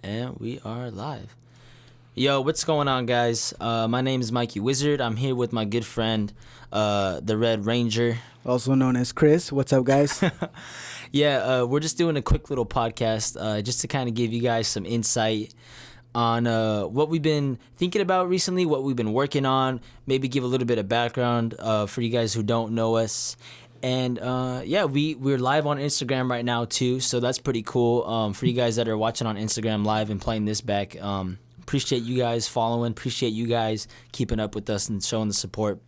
And we are live. Yo, what's going on, guys? My name is Mikey Wizard. I'm here with my good friend, the Red Ranger. Also known as Chris. What's up, guys? Yeah, we're just doing a quick little podcast just to kind of give you guys some insight on what we've been thinking about recently, what we've been working on, maybe give a little bit of background for you guys who don't know us. And yeah, we're live on Instagram right now too, so that's pretty cool. For you guys that are watching on Instagram live and playing this back, appreciate you guys following, appreciate you guys keeping up with us and showing the support.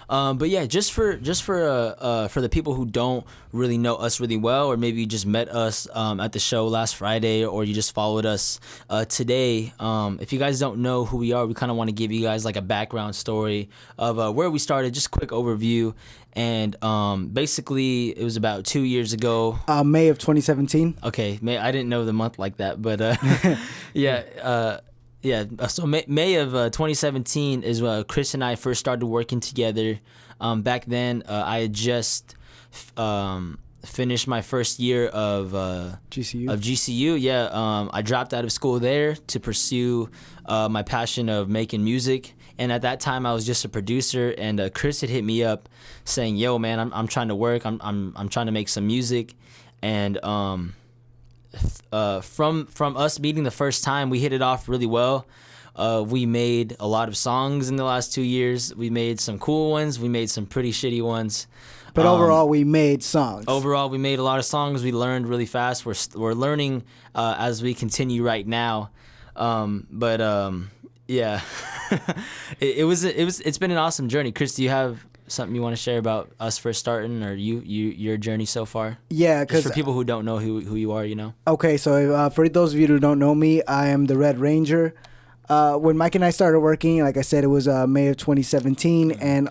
But yeah, just for the people who don't really know us really well, or maybe you just met us at the show last Friday, or you just followed us today. If you guys don't know who we are, we kind of want to give you guys like a background story of where we started, just a quick overview. And basically, it was about 2 years ago. May of 2017. Okay, May. I didn't know the month like that, but yeah. Yeah, so May of 2017 is when Chris and I first started working together. Back then, I had just finished my first year of GCU. Yeah, I dropped out of school there to pursue my passion of making music. And at that time, I was just a producer. And Chris had hit me up saying, "Yo, man, I'm trying to work. I'm trying to make some music." And from us meeting the first time, we hit it off really well. We made a lot of songs in the last 2 years. We made some cool ones. We made some pretty shitty ones. But overall, we made songs. Overall, we made a lot of songs. We learned really fast. We're learning as we continue right now. Yeah, it's been an awesome journey. Chris, do you have something you want to share about us first starting, or your journey so far? Yeah, because for people who don't know who you are, you know. Okay, so for those of you who don't know me, I am the Red Ranger. When Mike and I started working, like I said, it was May of 2017, and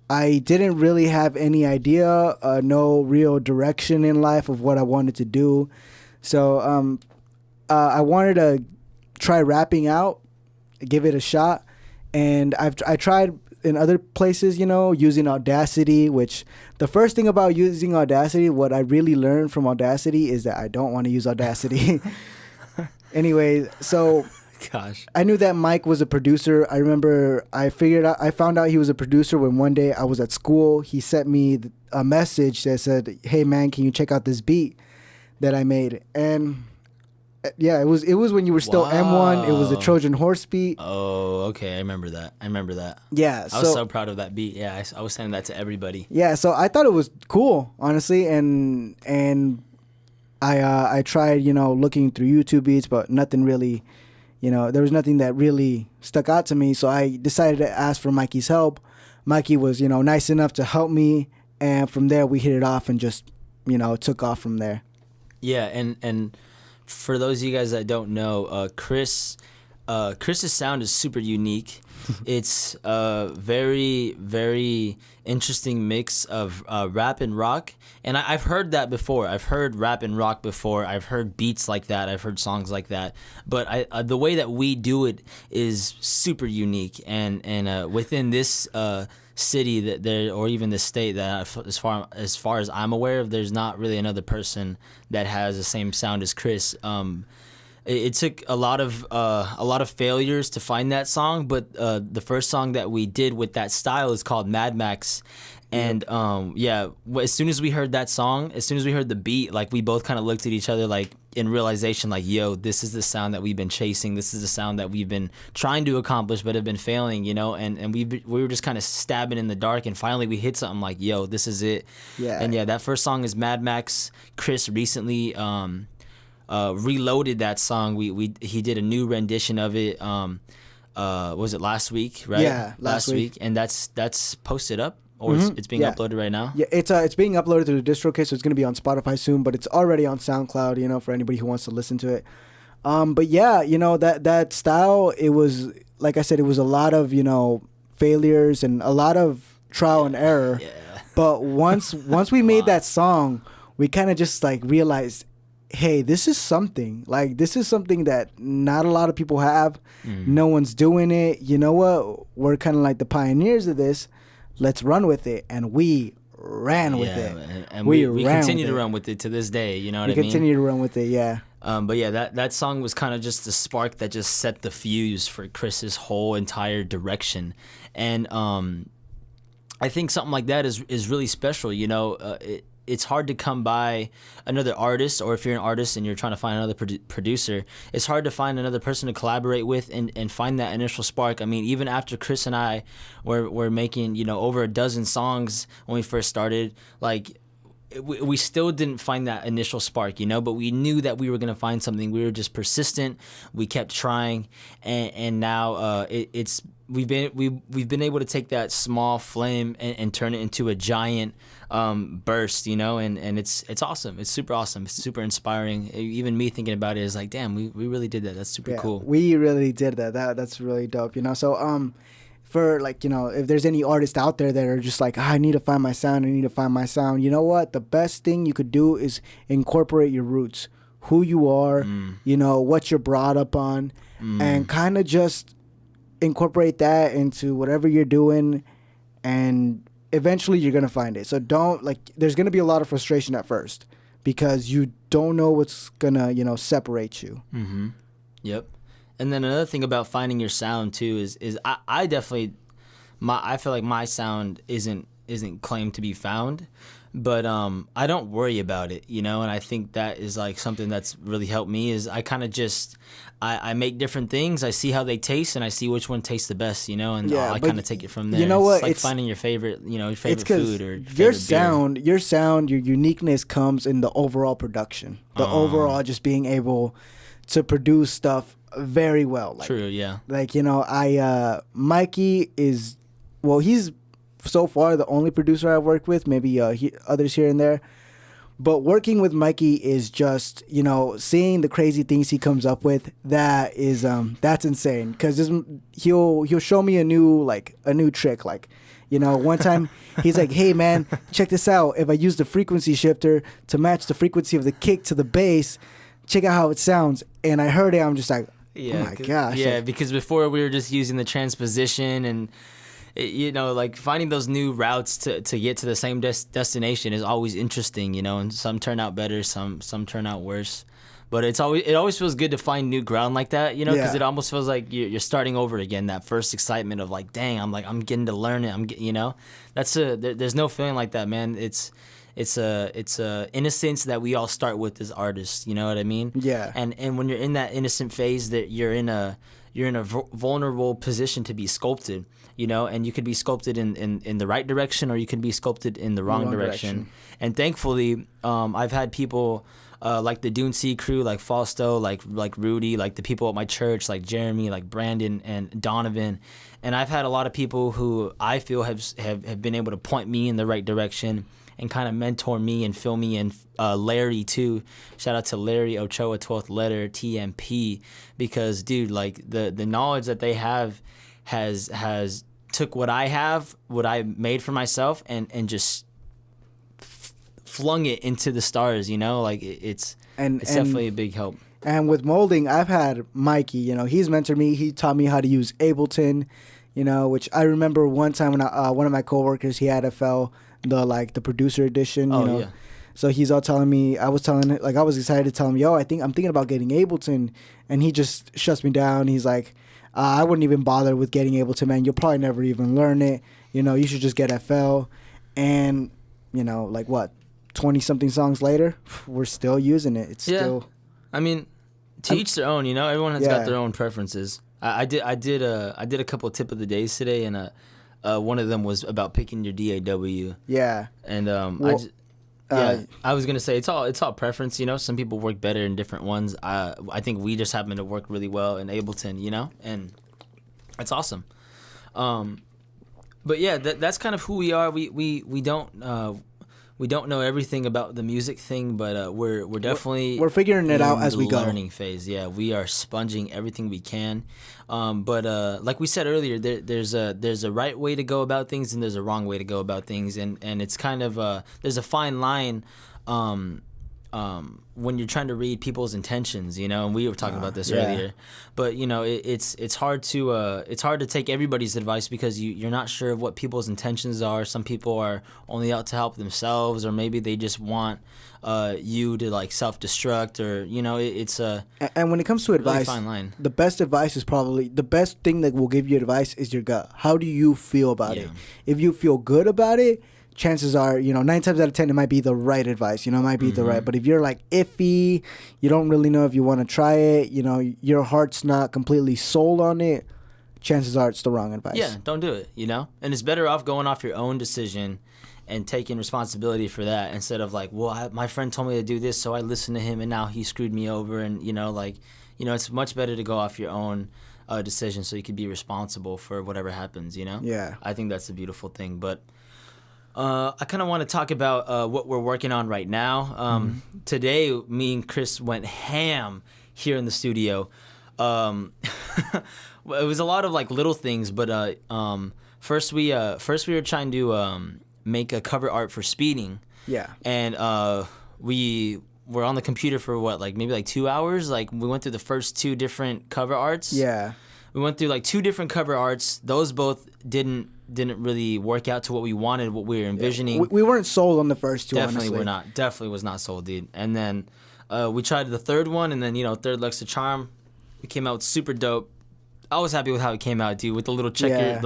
I didn't really have any idea, no real direction in life of what I wanted to do. So I wanted to try rapping out, give it a shot, and I tried in other places, you know, using Audacity, which the first thing about using Audacity, what I really learned from Audacity is that I don't want to use Audacity. Anyway, so gosh, I knew that Mike was a producer. I remember I found out he was a producer when one day I was at school. He sent me a message that said, "Hey man, can you check out this beat that I made?" And yeah, it was when you were still M1. It was a Trojan Horse beat. Oh, okay. I remember that. Yeah. I was so proud of that beat. Yeah, I was sending that to everybody. Yeah, so I thought it was cool, honestly, and I tried, you know, looking through YouTube beats, but nothing really, you know, there was nothing that really stuck out to me. So I decided to ask for Mikey's help. Mikey was, you know, nice enough to help me, and from there we hit it off and just, you know, took off from there. Yeah, and for those of you guys that don't know, Chris's sound is super unique. It's a very, very interesting mix of rap and rock. And I've heard that before. I've heard rap and rock before. I've heard beats like that. I've heard songs like that. But the way that we do it is super unique. And within this city that there, or even the state, that as far as I'm aware of, there's not really another person that has the same sound as Chris. It took a lot of failures to find that song, but the first song that we did with that style is called Mad Max. And yeah, as soon as we heard that song, as soon as we heard the beat, like we both kind of looked at each other like in realization, like, yo, this is the sound that we've been chasing. This is the sound that we've been trying to accomplish but have been failing, you know. And we were just kind of stabbing in the dark, and finally we hit something like, yo, this is it. Yeah. And yeah, that first song is Mad Max. Chris recently reloaded that song. He did a new rendition of it. Was it last week? Right? Yeah, last week. And that's posted up, or it's being uploaded right now. Yeah, it's being uploaded to the DistroKid, so it's gonna be on Spotify soon. But it's already on SoundCloud, you know, for anybody who wants to listen to it. But yeah, you know, that style, it was, like I said, it was a lot of, you know, failures and a lot of trial and error. Yeah. But once we made that song, we kind of just like realized, hey, this is something. Like, this is something that not a lot of people have. No one's doing it. You know what? We're kind of like the pioneers of this. Let's run with it. And we ran with Yeah, it. and we ran continue with to it. run with it to this day. You know what We I mean? continue to run with it. Yeah. But yeah, that song was kind of just the spark that just set the fuse for Chris's whole entire direction, and I think something like that is really special. You know, it's hard to come by another artist, or if you're an artist and you're trying to find another producer, it's hard to find another person to collaborate with and find that initial spark. I mean, even after Chris and I were making, you know, over a dozen songs when we first started, like, we still didn't find that initial spark, you know, but we knew that we were going to find something. We were just persistent. We kept trying, and now we've been able to take that small flame and turn it into a giant burst, you know, and it's awesome. It's super awesome. It's super inspiring. Even me thinking about it is like, damn, we really did that. That's super cool. We really did that. That's really dope, you know. So for, like, you know, if there's any artists out there that are just like, I need to find my sound, you know what? The best thing you could do is incorporate your roots, who you are, you know, what you're brought up on, and kind of just incorporate that into whatever you're doing, and eventually you're going to find it. So don't, like, there's going to be a lot of frustration at first because you don't know what's going to, you know, separate you. Mm-hmm. Yep. And then another thing about finding your sound too is I definitely I feel like my sound isn't claimed to be found, but I don't worry about it, you know. And I think that is like something that's really helped me. Is I kind of just I make different things, I see how they taste, and I see which one tastes the best, you know. And I kind of take it from there. You know what? It's like finding your favorite, you know, your favorite food or your sound, your uniqueness comes in the overall production, the overall just being able to produce stuff very well. Like, true, yeah. Like, you know, Mikey is, well, he's so far the only producer I've worked with, maybe others here and there. But working with Mikey is just, you know, seeing the crazy things he comes up with. That is, that's insane. Because he'll show me a new trick. Like, you know, one time he's like, hey, man, check this out. If I use the frequency shifter to match the frequency of the kick to the bass, check out how it sounds. And I heard it, I'm just like, yeah, oh my gosh. Yeah, because before we were just using the transposition and, you know, like finding those new routes to get to the same destination is always interesting, you know, and some turn out better, some turn out worse. But it always feels good to find new ground like that, you know, because it almost feels like you're starting over again. That first excitement of like, dang, I'm getting to learn it. You know, there's no feeling like that, man. It's a innocence that we all start with as artists. You know what I mean? Yeah. And when you're in that innocent phase, that you're in a vulnerable position to be sculpted. You know, and you could be sculpted in the right direction, or you could be sculpted in the wrong direction. And thankfully, I've had people like the Dune Sea crew, like Fausto, like Rudy, like the people at my church, like Jeremy, like Brandon and Donovan. And I've had a lot of people who I feel have been able to point me in the right direction and kind of mentor me and fill me in. Larry too. Shout out to Larry Ochoa, 12th letter, TMP, because dude, like the knowledge that they have has took what I made for myself and just flung it into the stars, you know. Like it's definitely a big help. And with molding, I've had Mikey, you know, he's mentored me. He taught me how to use Ableton, you know, which I remember one time when one of my coworkers, he had FL, the producer edition, you know. Yeah. So he's all telling me, I was excited to tell him, yo, I'm thinking about getting Ableton, and he just shuts me down. He's like, I wouldn't even bother with getting Ableton, man. You'll probably never even learn it. You know, you should just get FL. And, you know, like what, 20-something songs later, we're still using it. It's still. I mean, to each their own, you know. Everyone has got their own preferences. I did a couple of tip of the days today, and one of them was about picking your DAW. Yeah. And I was gonna say it's all preference, you know. Some people work better in different ones. I think we just happen to work really well in Ableton, you know, and that's awesome. But yeah, that's kind of who we are. We don't know everything about the music thing, but we're definitely we're figuring it out as we go. Learning phase, yeah. We are sponging everything we can, but like we said earlier, there's a right way to go about things and there's a wrong way to go about things, and it's kind of there's a fine line when you're trying to read people's intentions, you know, and we were talking about this yeah. earlier, but you know, it's hard to take everybody's advice because you're not sure of what people's intentions are. Some people are only out to help themselves, or maybe they just want you to like self-destruct, or you know, it's a And when it comes to advice, really fine line. the best advice is probably the best thing that will give you advice is your gut. How do you feel about it? If you feel good about it, chances are, you know, 9 times out of 10, it might be the right advice. You know, it might be the right. But if you're like iffy, you don't really know if you want to try it, you know, your heart's not completely sold on it, chances are it's the wrong advice. Yeah, don't do it, you know? And it's better off going off your own decision and taking responsibility for that instead of like, well, my friend told me to do this, so I listened to him and now he screwed me over. And, you know, like, you know, it's much better to go off your own decision so you can be responsible for whatever happens, you know? Yeah. I think that's a beautiful thing. But I kind of want to talk about what we're working on right now. Today, me and Chris went ham here in the studio. It was a lot of like little things, but first we were trying to make a cover art for Speeding. Yeah. And we were on the computer for what, like maybe like 2 hours. Like we went through the first 2 different cover arts. Yeah. We went through like 2 different cover arts. Those both didn't really work out to what we wanted, what we were envisioning. We weren't sold on the first 2, Definitely honestly. we're not. Definitely was not sold, dude. And then we tried the third one, and then, you know, third Luck's the charm. It came out super dope. I was happy with how it came out, dude, with the little checkered.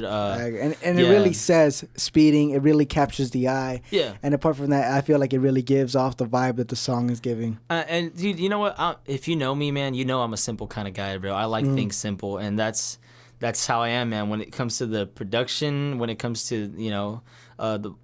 And it yeah. really says Speeding. It really captures the eye. Yeah. And apart from that, I feel like it really gives off the vibe that the song is giving. And dude, you know what? If you know me, man, you know I'm a simple kind of guy, bro. I like things simple, and that's how I am, man. When it comes to the production, when it comes to, you know,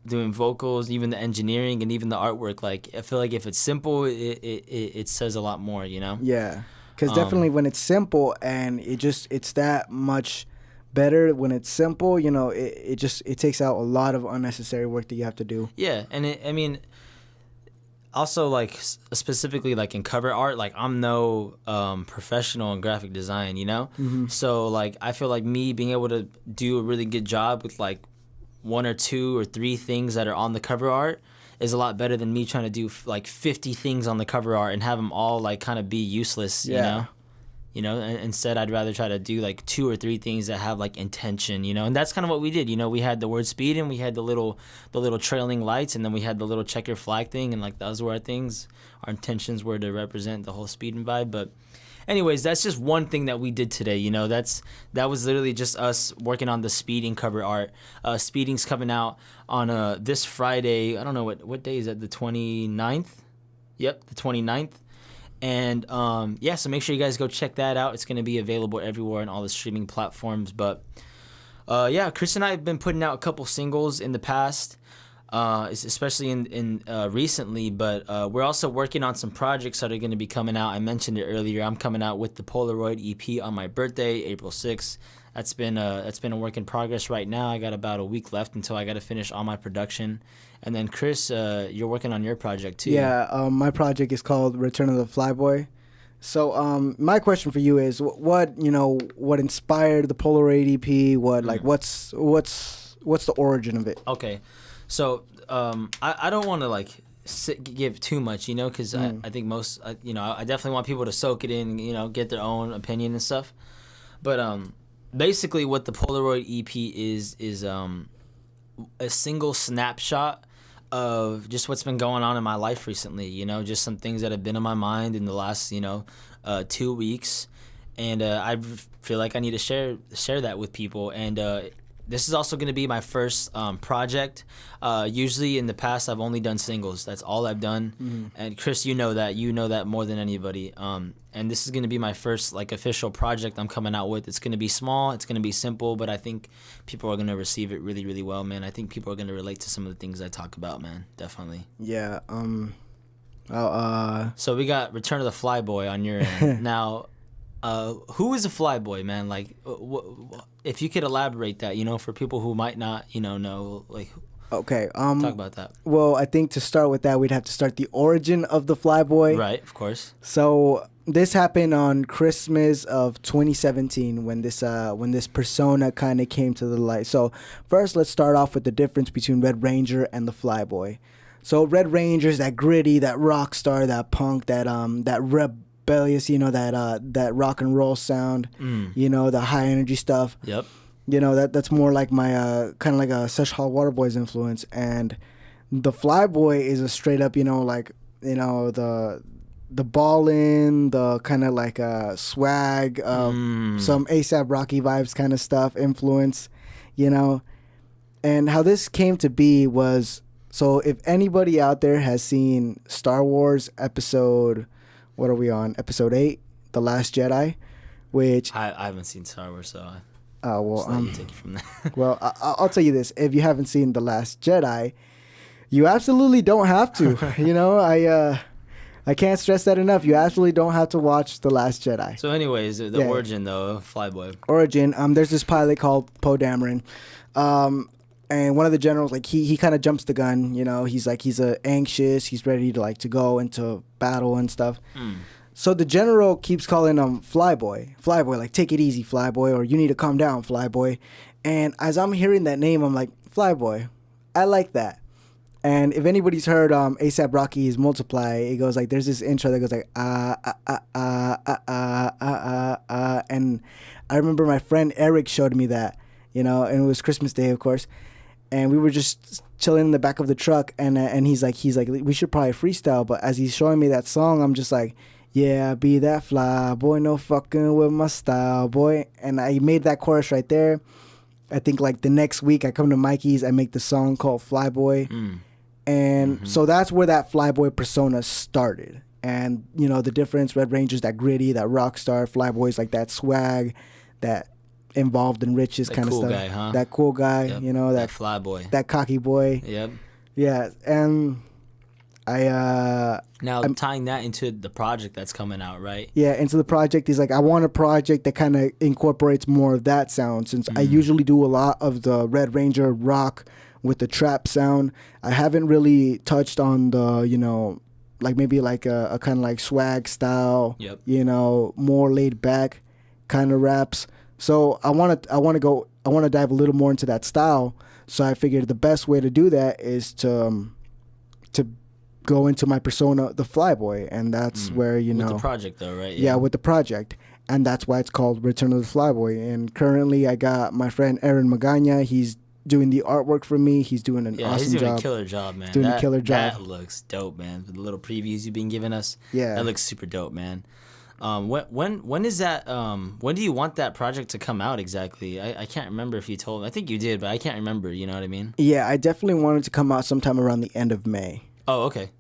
doing vocals, even the engineering, and even the artwork, like I feel like if it's simple, it says a lot more, you know? Yeah. Because definitely when it's simple and it's that much better when it's simple, you know, it takes out a lot of unnecessary work that you have to do. Yeah, and I mean, also like specifically like in cover art, like I'm no professional in graphic design, you know? So like I feel like me being able to do a really good job with like 1 or 2 or 3 things that are on the cover art is a lot better than me trying to do like 50 things on the cover art and have them all like kind of be useless, you know? You know, instead I'd rather try to do like 2 or 3 things that have like intention, you know? And that's kind of what we did. You know, we had the word speed, and we had the little trailing lights, and then we had the little checker flag thing, and like those were our things. Our intentions were to represent the whole Speeding vibe. But anyways, that's just one thing that we did today, you know? That was literally just us working on the Speeding cover art. Speeding's coming out on this Friday. I don't know what day is that, the 29th? Yep, the 29th. And yeah, so make sure you guys go check that out. It's going to be available everywhere on all the streaming platforms. But yeah, Chris and I have been putting out a couple singles in the past, especially in recently. But we're also working on some projects that are going to be coming out. I mentioned it earlier. I'm coming out with the Polaroid EP on my birthday, April 6th. That's been a work in progress right now. I got about a week left until I got to finish all my production. And then Chris, you're working on your project too. Yeah, my project is called Return of the Flyboy. So my question for you is, what inspired the Polaroid EP? What's the origin of it? Okay, so I don't want to like give too much, you know, because I think most, you know, I definitely want people to soak it in, you know, get their own opinion and stuff. But basically, what the Polaroid EP is a single snapshot of just what's been going on in my life recently, you know, just some things that have been in my mind in the last, you know, 2 weeks. And I feel like I need to share that with people. And this is also going to be my first project. Usually in the past, I've only done singles. That's all I've done. And Chris, you know that more than anybody. And this is going to be my first like official project I'm coming out with. It's going to be small. It's going to be simple, but I think people are going to receive it really, really well, man. I think people are going to relate to some of the things I talk about, man. Definitely. Yeah. So we got Return of the Flyboy on your end. Now, who is a Flyboy, man? Like, if you could elaborate that, you know, for people who might not, you know, like. Okay. Talk about that. Well, I think to start with that, we'd have to start the origin of the Flyboy. Right, of course. So this happened on Christmas of 2017 when this persona kind of came to the light. So first, let's start off with the difference between Red Ranger and the Flyboy. So Red Ranger's that gritty, that rock star, that punk, that rebellious, that rock and roll sound, the high energy stuff. Yep. That's more like my kind of like a Sesh Hall Waterboys influence. And the Flyboy is a straight up, the ballin', the kind of like swag, some ASAP Rocky vibes kind of stuff, influence, And how this came to be was, so if anybody out there has seen Star Wars episode, what are we on? Episode 8, The Last Jedi, which I haven't seen Star Wars, so well, take it from there. well, I'll tell you this: if you haven't seen The Last Jedi, you absolutely don't have to. I can't stress that enough. You absolutely don't have to watch The Last Jedi. So, anyways, the origin though, of Flyboy. Origin. There's this pilot called Poe Dameron, and one of the generals, like he kind of jumps the gun. He's anxious. He's ready to go into battle and stuff. So the general keeps calling him Flyboy, like take it easy, Flyboy, or you need to calm down, Flyboy. And as I'm hearing that name, I'm like, Flyboy, I like that. And if anybody's heard ASAP Rocky's Multiply, it goes like, there's this intro that goes like, and I remember my friend Eric showed me that, and it was Christmas Day, of course, and we were just chilling in the back of the truck, and he's like, we should probably freestyle, but as he's showing me that song, I'm just like, yeah, be that fly boy, no fucking with my style, boy, and I made that chorus right there. I think like the next week I come to Mikey's, I make the song called Flyboy. And so that's where that Flyboy persona started. And, the difference, Red Ranger's that gritty, that rock star, Flyboy's like that swag, that involved in riches kind of cool stuff. Guy, huh? That cool guy, yep. That Flyboy. That cocky boy. Yep. Yeah, and I'm tying that into the project that's coming out, right? Yeah, into the project is like, I want a project that kind of incorporates more of that sound, since I usually do a lot of the Red Ranger rock with the trap sound. I haven't really touched on the, like maybe like a kind of like swag style, yep. More laid back kind of raps. So I want to dive a little more into that style. So I figured the best way to do that is to go into my persona, the Flyboy, and that's where with the project though, right? Yeah, with the project. And that's why it's called Return of the Flyboy. And currently I got my friend Aaron Magana. He's doing the artwork for me. He's doing an awesome job. He's doing a killer job, man. Doing a killer job. That looks dope, man. The little previews you've been giving us. Yeah. That looks super dope, man. When is that? When do you want that project to come out exactly? I can't remember if you told me. I think you did, but I can't remember. You know what I mean? Yeah, I definitely wanted to come out sometime around the end of May. Oh, okay.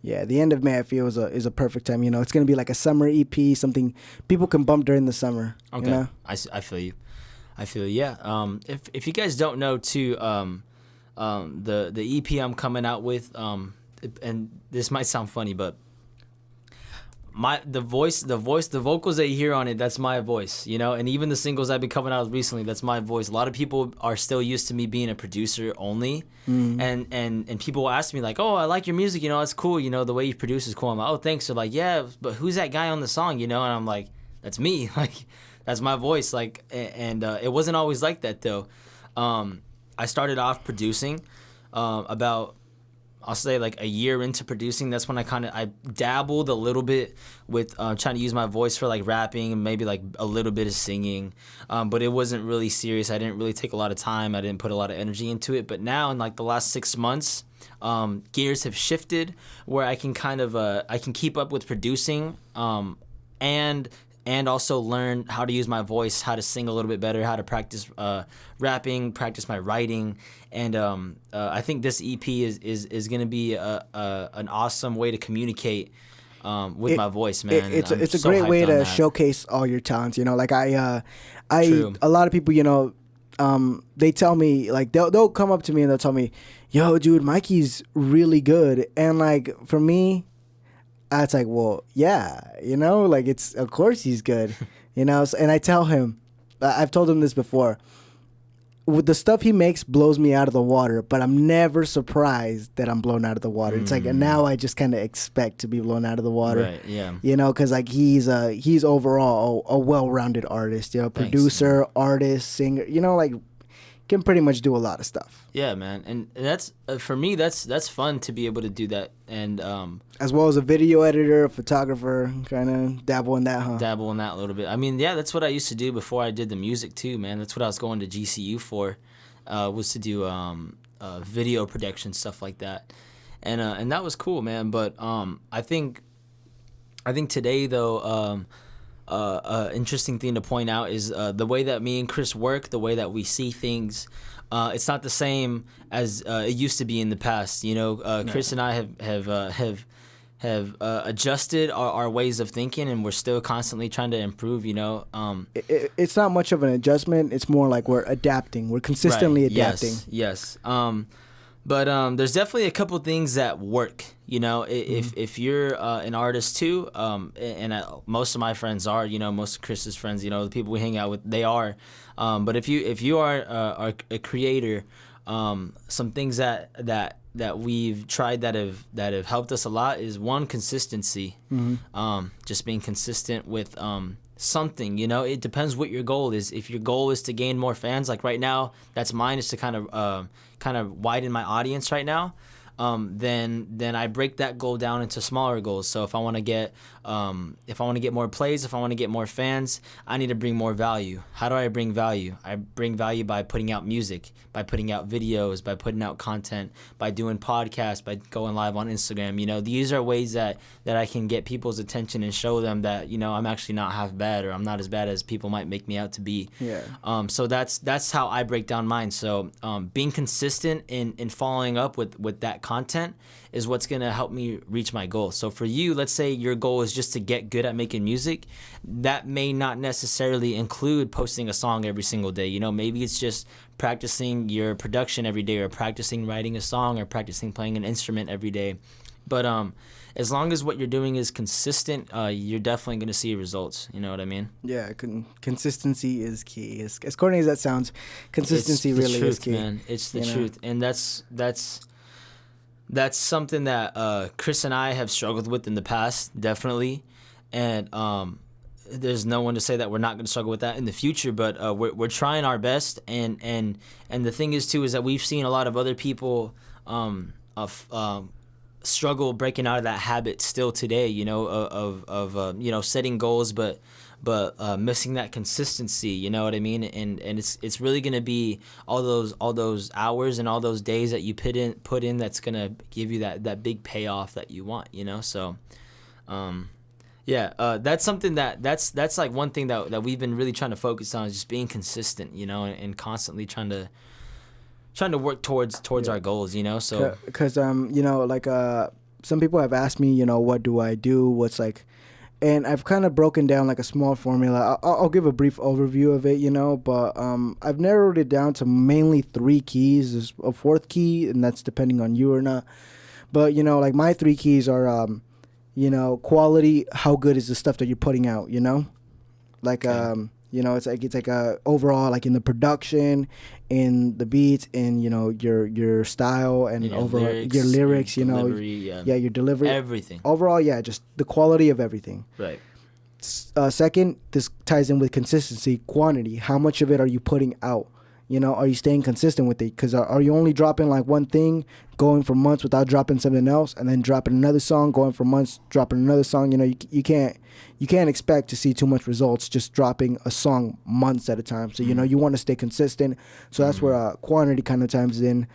Yeah, the end of May I feel is a perfect time. It's gonna be like a summer EP, something people can bump during the summer. Okay, I feel you. Yeah. If you guys don't know too, the EP I'm coming out with, and this might sound funny, but the vocals that you hear on it, that's my voice, and even the singles I've been coming out with recently, that's my voice. A lot of people are still used to me being a producer only, and people will ask me like, oh, I like your music, it's cool, the way you produce is cool. I'm like, oh, thanks. They're like, yeah, but who's that guy on the song, and I'm like, that's me, like, that's my voice, like, and it wasn't always like that though. I started off producing about, I'll say like a year into producing. That's when I dabbled a little bit with trying to use my voice for like rapping and maybe like a little bit of singing, but it wasn't really serious. I didn't really take a lot of time. I didn't put a lot of energy into it. But now in like the last 6 months, gears have shifted where I can kind of I can keep up with producing and also learn how to use my voice, how to sing a little bit better, how to practice rapping, practice my writing, and I think this EP is going to be an awesome way to communicate with my voice, man. It's a great way to showcase all your talents. Like a lot of people, they tell me like they'll come up to me and they'll tell me, "Yo, dude, Mikey's really good," and like for me, it's like, well, yeah, like it's, of course he's good, and I tell him, I've told him this before, with the stuff he makes blows me out of the water, but I'm never surprised that I'm blown out of the water. It's like, and now I just kind of expect to be blown out of the water, right? Yeah, because like he's overall a well-rounded artist, producer, artist, singer, like can pretty much do a lot of stuff. Yeah, man, and that's for me. That's fun to be able to do that, and as well as a video editor, a photographer, kind of dabble in that, huh? Dabble in that a little bit. I mean, yeah, that's what I used to do before I did the music too, man. That's what I was going to GCU for, was to do video production, stuff like that, and that was cool, man. But I think today though. Interesting thing to point out is the way that me and Chris work, the way that we see things. It's not the same as it used to be in the past. You know, Chris and I have adjusted our ways of thinking, and we're still constantly trying to improve. You know, it's not much of an adjustment. It's more like we're adapting. We're consistently adapting. Yes. But there's definitely a couple things that work. You know, if you're an artist too, and most of my friends are, you know, most of Chris's friends, you know, the people we hang out with, they are. But if you are a creator, some things that we've tried that have helped us a lot is one, consistency. Just being consistent with something. You know, it depends what your goal is. If your goal is to gain more fans, like right now, that's mine, is to kind of widen my audience right now. Then I break that goal down into smaller goals. So if I want to get more plays, if I want to get more fans, I need to bring more value. How do I bring value? I bring value by putting out music, by putting out videos, by putting out content, by doing podcasts, by going live on Instagram. You know, these are ways that I can get people's attention and show them that, you know, I'm actually not half bad, or I'm not as bad as people might make me out to be. Yeah. So that's how I break down mine. So being consistent in following up with that content is what's going to help me reach my goal. So for you, let's say your goal is just to get good at making music. That may not necessarily include posting a song every single day. You know, maybe it's just practicing your production every day, or practicing writing a song, or practicing playing an instrument every day. But as long as what you're doing is consistent, you're definitely going to see results. You know what I mean? Yeah, consistency is key. As corny as that sounds, consistency really truth, is key. Man. It's the truth, and that's something that Chris and I have struggled with in the past, definitely. And there's no one to say that we're not going to struggle with that in the future, but we're trying our best. And the thing is too, is that we've seen a lot of other people struggle breaking out of that habit still today, you know, of you know, setting goals, but missing that consistency, you know what I mean? And it's really gonna be all those hours and all those days that you put in that's gonna give you that big payoff that you want, you know? So that's something that's like one thing that we've been really trying to focus on, is just being consistent, you know, and constantly trying to work towards our goals, you know. So because you know, like some people have asked me, you know, what do I do, what's like, and I've kind of broken down like a small formula. I'll give a brief overview of it, you know, but I've narrowed it down to mainly 3 keys. There's a 4th key, and that's depending on you or not. But you know, like my 3 keys are you know, quality. How good is the stuff that you're putting out, you know? Like okay. You know, it's like a overall, like in the production, in the beats, in, you know, your style, and overall your lyrics, you know, your delivery, everything. Overall, just the quality of everything. Right. Second, this ties in with consistency, quantity. How much of it are you putting out? You know, are you staying consistent with it? Because are you only dropping like one thing, going for months without dropping something else, and then dropping another song, going for months, dropping another song? You know, you can't expect to see too much results just dropping a song months at a time. So, you know, you want to stay consistent. So that's where quantity kind of times in.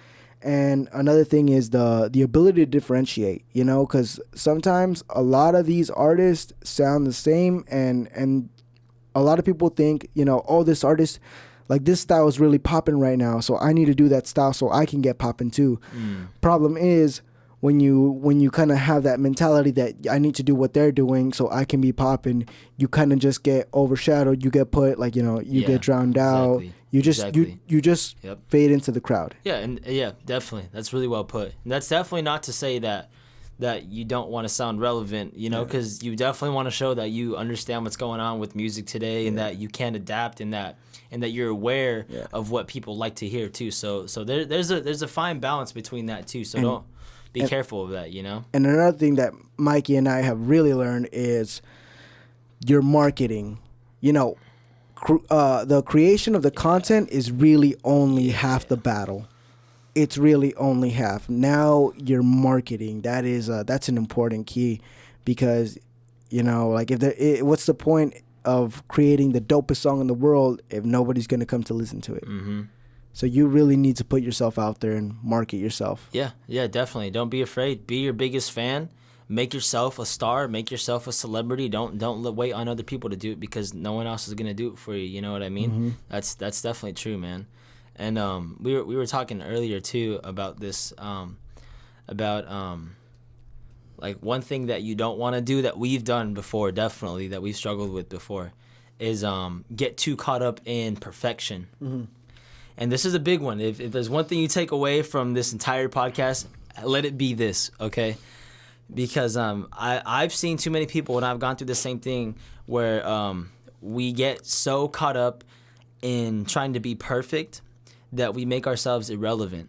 And another thing is the ability to differentiate, you know, because sometimes a lot of these artists sound the same, and a lot of people think, you know, oh, this artist, like this style is really popping right now, so I need to do that style so I can get popping too. Problem is, when you kind of have that mentality that I need to do what they're doing so I can be popping, you kind of just get overshadowed. You get put, like, you know, you get drowned out. You just you just fade into the crowd. Yeah, definitely. That's really well put. And that's definitely not to say that you don't want to sound relevant, you know, because you definitely want to show that you understand what's going on with music today, and that you can adapt, and that you're aware of what people like to hear too. So there's a fine balance between that too. So don't be careful of that, you know. And another thing that Mikey and I have really learned is your marketing. You know, the creation of the content is really only half the battle. It's really only half. Now your marketing, that's an important key, because like what's the point of creating the dopest song in the world if nobody's gonna come to listen to it? Mm-hmm. So you really need to put yourself out there and market yourself. Yeah, definitely. Don't be afraid. Be your biggest fan. Make yourself a star. Make yourself a celebrity. Don't wait on other people to do it, because no one else is gonna do it for you. You know what I mean? Mm-hmm. That's definitely true, man. And we were talking earlier too about this, like one thing that you don't want to do that we've done before, definitely that we've struggled with before, is get too caught up in perfection. Mm-hmm. And this is a big one. If there's one thing you take away from this entire podcast, let it be this, okay? Because I've seen too many people, and I've gone through the same thing, where we get so caught up in trying to be perfect that we make ourselves irrelevant,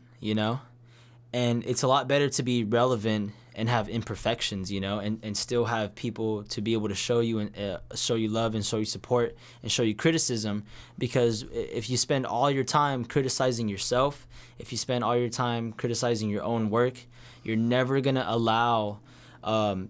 And it's a lot better to be relevant and have imperfections, and still have people to be able to show you and show you love and show you support and show you criticism. Because if you spend all your time criticizing yourself, if you spend all your time criticizing your own work, you're never gonna allow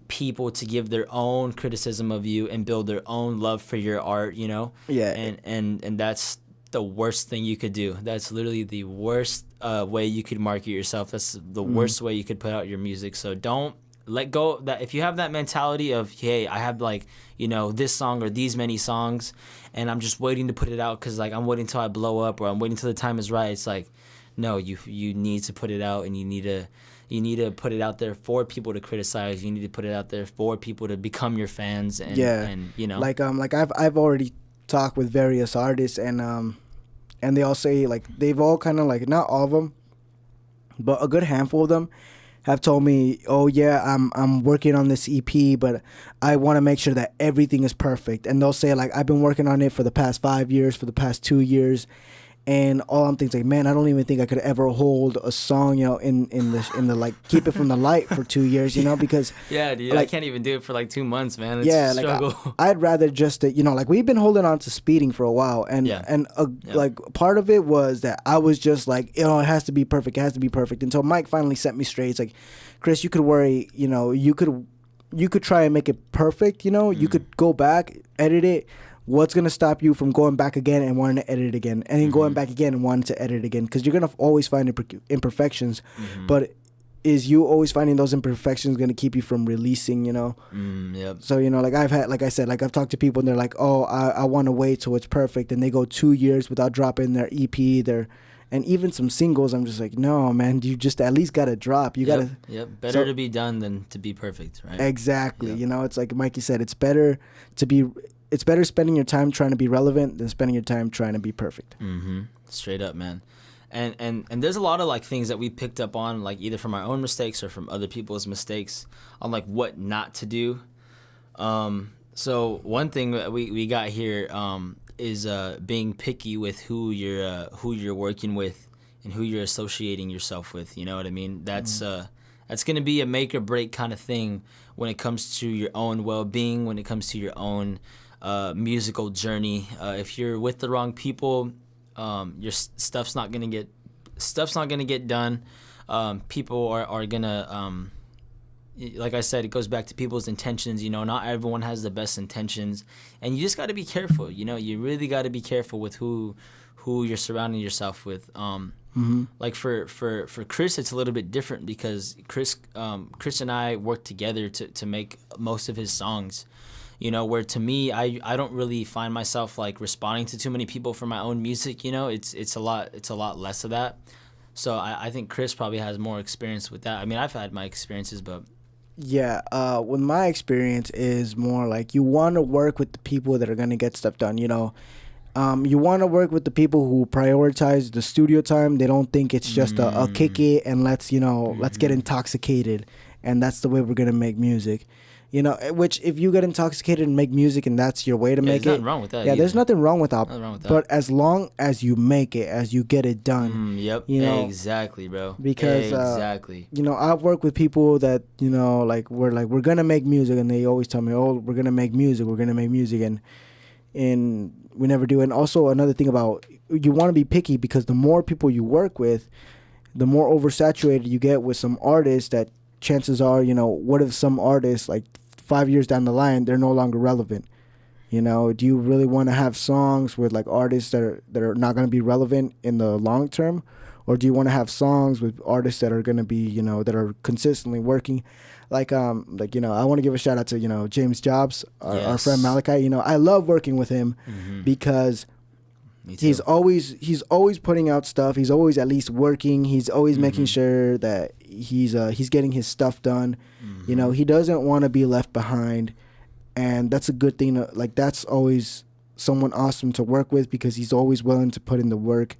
people to give their own criticism of you and build their own love for your art, Yeah. And that's the worst thing you could do. That's literally the worst way you could market yourself. That's the worst way you could put out your music. So don't let go of that. If you have that mentality of, hey, I have this song or these many songs, and I'm just waiting to put it out because I'm waiting till I blow up, or I'm waiting till the time is right. It's like, no, you need to put it out, and you need to put it out there for people to criticize. You need to put it out there for people to become your fans. And, like I've already talk with various artists, and they all say, like, they've all kind of, like, not all of them, but a good handful of them have told me, oh yeah, I'm working on this EP, but I want to make sure that everything is perfect. And they'll say, like, I've been working on it for the past 5 years, for the past 2 years, and all I'm thinking is, like, man, I don't even think I could ever hold a song, in the like, keep it from the light for 2 years, because yeah, dude, like, I can't even do it for like 2 months, man. It's a struggle. I'd rather just like, we've been holding on to Speeding for a while, and like, part of it was that I was just like, it has to be perfect, until Mike finally set me straight. It's like, Chris, you could worry, you could try and make it perfect, you could go back, edit it. What's going to stop you from going back again and wanting to edit it again, and then going back again and wanting to edit it again? Because you're going to always find imperfections, but is you always finding those imperfections going to keep you from releasing, Yep. So, like, I've talked to people, and they're like, oh, I want to wait till it's perfect, and they go 2 years without dropping their EP, and even some singles. I'm just like, no, man, you just at least got to drop. You got to. Yep. Better to be done than to be perfect, right? Exactly. Yep. It's like Mikey said, it's better spending your time trying to be relevant than spending your time trying to be perfect. Mm-hmm. Straight up, man. And there's a lot of, like, things that we picked up on, like, either from our own mistakes or from other people's mistakes on, like, what not to do. So one thing that we got here is being picky with who you're working with and who you're associating yourself with. You know what I mean? That's going to be a make or break kind of thing when it comes to your own well-being, when it comes to your own musical journey. If you're with the wrong people, your stuff's not gonna get done. People are gonna, like I said, it goes back to people's intentions. Not everyone has the best intentions, and you just got to be careful. You really got to be careful with who you're surrounding yourself with. Like for Chris, it's a little bit different, because Chris and I work together to make most of his songs. Where to me, I don't really find myself, like, responding to too many people for my own music. It's a lot less of that. So I think Chris probably has more experience with that. I mean, I've had my experiences, but yeah, with my experience is more like, you want to work with the people that are gonna get stuff done. You want to work with the people who prioritize the studio time. They don't think it's just a kick it and let's get intoxicated, and that's the way we're gonna make music. Which, if you get intoxicated and make music and that's your way to make it, there's nothing wrong with that. Yeah, there's nothing wrong with that. Nothing wrong with that. But as long as you make it, as you get it done. Yep. Exactly, bro. Because exactly. I've worked with people that we're gonna make music, and they always tell me, oh, we're gonna make music, and and we never do. And also another thing about, you want to be picky, because the more people you work with, the more oversaturated you get with some artists that chances are, what if some artists, like 5 years down the line, they're no longer relevant? Do you really want to have songs with like artists that are not going to be relevant in the long term? Or do you want to have songs with artists that are going to be, that are consistently working? I want to give a shout out to, James Jobs, our friend Malachi. I love working with him because he's always putting out stuff. He's always at least working. He's always making sure that he's getting his stuff done. He doesn't want to be left behind. And that's a good thing. That's always someone awesome to work with, because he's always willing to put in the work.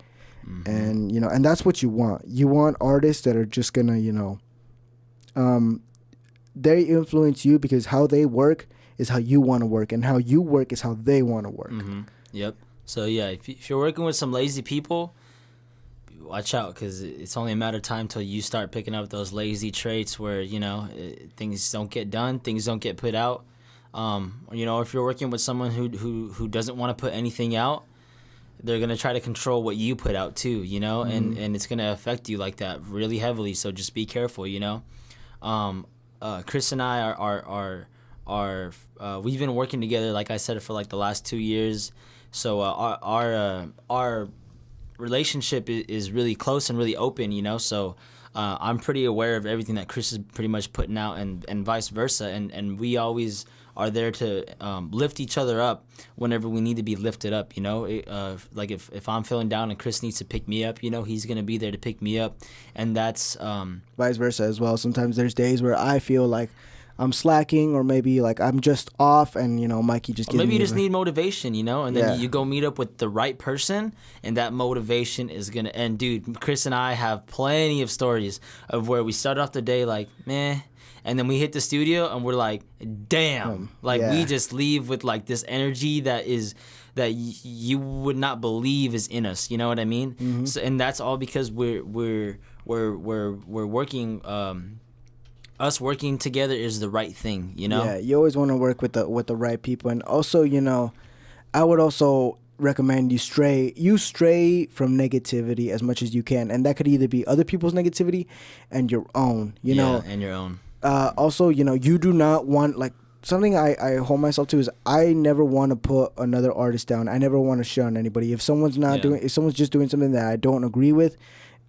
And, and that's what you want. You want artists that are just going to, they influence you, because how they work is how you want to work, and how you work is how they want to work. Yep. So, yeah, if you're working with some lazy people, watch out, because it's only a matter of time till you start picking up those lazy traits where, things don't get done, things don't get put out. If you're working with someone who doesn't want to put anything out, they're going to try to control what you put out too, and it's going to affect you like that really heavily. So just be careful, Chris and I are we've been working together, like I said, for like the last 2 years. So our relationship is really close and really open, so I'm pretty aware of everything that Chris is pretty much putting out, and vice versa, and we always are there to lift each other up whenever we need to be lifted up, like if I'm feeling down and Chris needs to pick me up, he's going to be there to pick me up, and that's vice versa as well. Sometimes there's days where I feel like I'm slacking, or maybe like I'm just off, and Mikey just gives me, maybe you just need motivation, and then you go meet up with the right person, and that motivation is gonna. And dude, Chris and I have plenty of stories of where we start off the day like meh, and then we hit the studio and we're like, damn, we just leave with like this energy that you would not believe is in us. You know what I mean? So, and that's all because we're working. Us working together is the right thing, Yeah, you always want to work with the right people. And also, I would also recommend you stray from negativity as much as you can, and that could either be other people's negativity and your own, and your own. Also, you do not want, like, something I hold myself to is I never want to put another artist down. I never want to shit on anybody. If someone's if someone's just doing something that I don't agree with,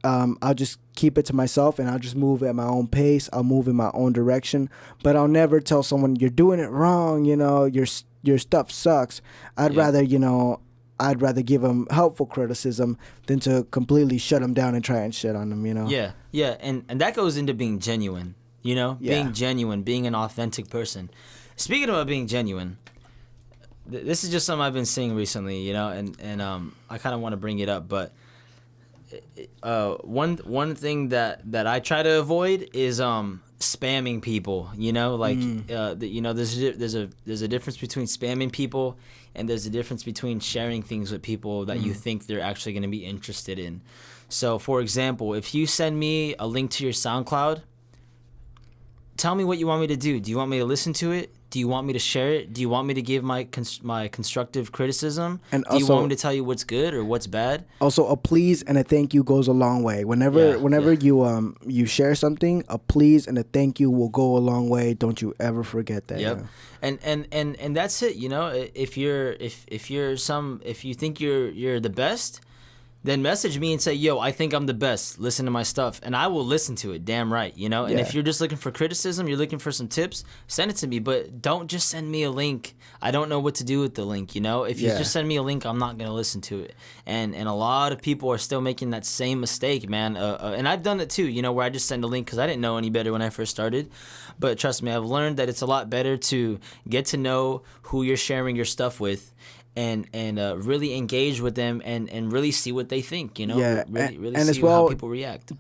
I'll just keep it to myself, and I'll just move at my own pace. I'll move in my own direction, but I'll never tell someone you're doing it wrong. Your stuff sucks. I'd rather give them helpful criticism than to completely shut them down and try and shit on them. Yeah, and that goes into being genuine. Being genuine, being an authentic person. Speaking about being genuine, this is just something I've been seeing recently. And I kind of want to bring it up, but. One thing that I try to avoid is spamming people. There's a difference between spamming people, and there's a difference between sharing things with people that you think they're actually going to be interested in. So, for example, if you send me a link to your SoundCloud, tell me what you want me to do. Do you want me to listen to it? Do you want me to share it? Do you want me to give my constructive criticism? And do you want me to tell you what's good or what's bad? Also, a please and a thank you goes a long way. Whenever you share something, a please and a thank you will go a long way. Don't you ever forget that. Yep. And that's it. If you think you're the best, then message me and say, yo, I think I'm the best. Listen to my stuff. And I will listen to it, damn right, And if you're just looking for criticism, you're looking for some tips, send it to me. But don't just send me a link. I don't know what to do with the link, If you just send me a link, I'm not going to listen to it. And a lot of people are still making that same mistake, man. And I've done it too, where I just send a link because I didn't know any better when I first started. But trust me, I've learned that it's a lot better to get to know who you're sharing your stuff with, and really engage with them and really see what they think, really and see as well, how people react.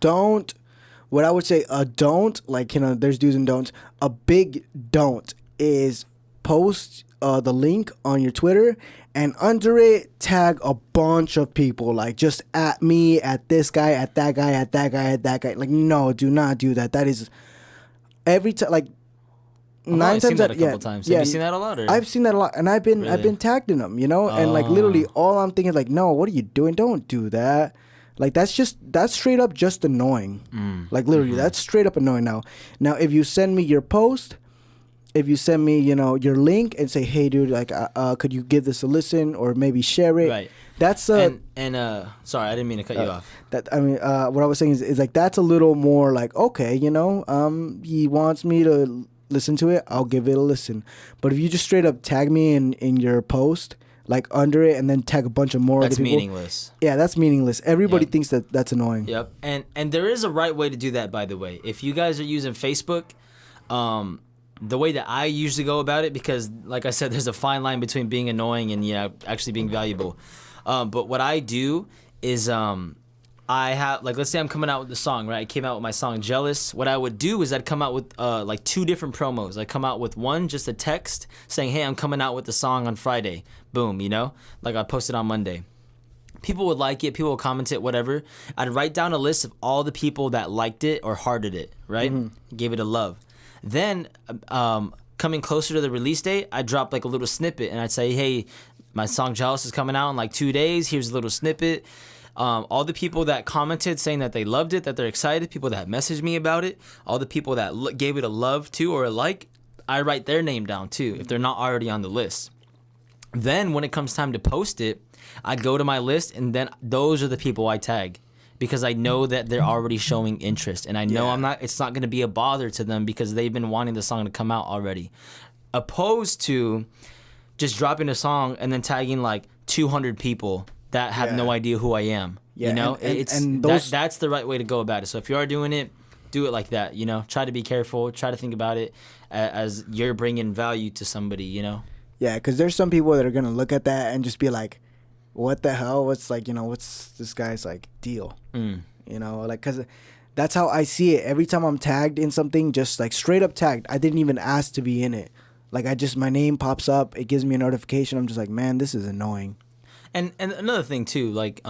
What I would say a don't, there's do's and don'ts. A big don't is post the link on your Twitter, and under it tag a bunch of people, like just at me, at this guy, at that guy, at that guy, at that guy. Like, no, do not do that. That is every time, nine I've seen times that out, a couple yeah, times. yeah, Have you seen that a lot? Or? I've seen that a lot, and I've been Really? tagged in them, you know, and like literally Oh. all I'm thinking is like, no, what are you doing? Don't do that. Like that's straight up just annoying. Like literally, that's straight up annoying. Now if you send me your post, if you send me, you know, your link and say, hey, dude, like, could you give this a listen or maybe share it? Right. That's Sorry, I didn't mean to cut you off. that I mean, what I was saying is like that's a little more like okay, you know, he wants me to listen to it, I'll give it a listen. But if you just straight up tag me in your post, like under it, and then tag a bunch of more That's other people, meaningless. yeah, that's meaningless. Everybody Yep. thinks that that's annoying. Yep. And there is a right way to do that, by the way. If you guys are using Facebook, the way that I usually go about it, because like I said, there's a fine line between being annoying and actually being valuable. But what I do is I have, like, let's say I'm coming out with the song, right? I came out with my song Jealous. What I would do is I'd come out with like 2 different promos. I'd come out with one, just a text saying, hey, I'm coming out with the song on Friday. Boom, you know? Like I posted on Monday. People would like it, people would comment it, whatever. I'd write down a list of all the people that liked it or hearted it, right? Gave it a love. Then coming closer to the release date, I'd drop like a little snippet and I'd say, hey, my song Jealous is coming out in like 2 days. Here's a little snippet. All the people that commented saying that they loved it, that they're excited, people that messaged me about it, all the people that gave it a love to or a like, I write their name down too if they're not already on the list. Then when it comes time to post it, I'd go to my list and then those are the people I tag because I know that they're already showing interest and I know it's not going to be a bother to them because they've been wanting the song to come out already. Opposed to just dropping a song and then tagging like 200 people that have no idea who I am. Yeah, you know, and those... that's the right way to go about it. So if you are doing it, do it like that. You know, try to be careful. Try to think about it as you're bringing value to somebody. You know. Yeah, because there's some people that are gonna look at that and just be like, "What the hell? What's like, you know, what's this guy's like deal?" You know, like because that's how I see it. Every time I'm tagged in something, just like straight up tagged, I didn't even ask to be in it. Like my name pops up, it gives me a notification. I'm just like, man, this is annoying. And another thing too, like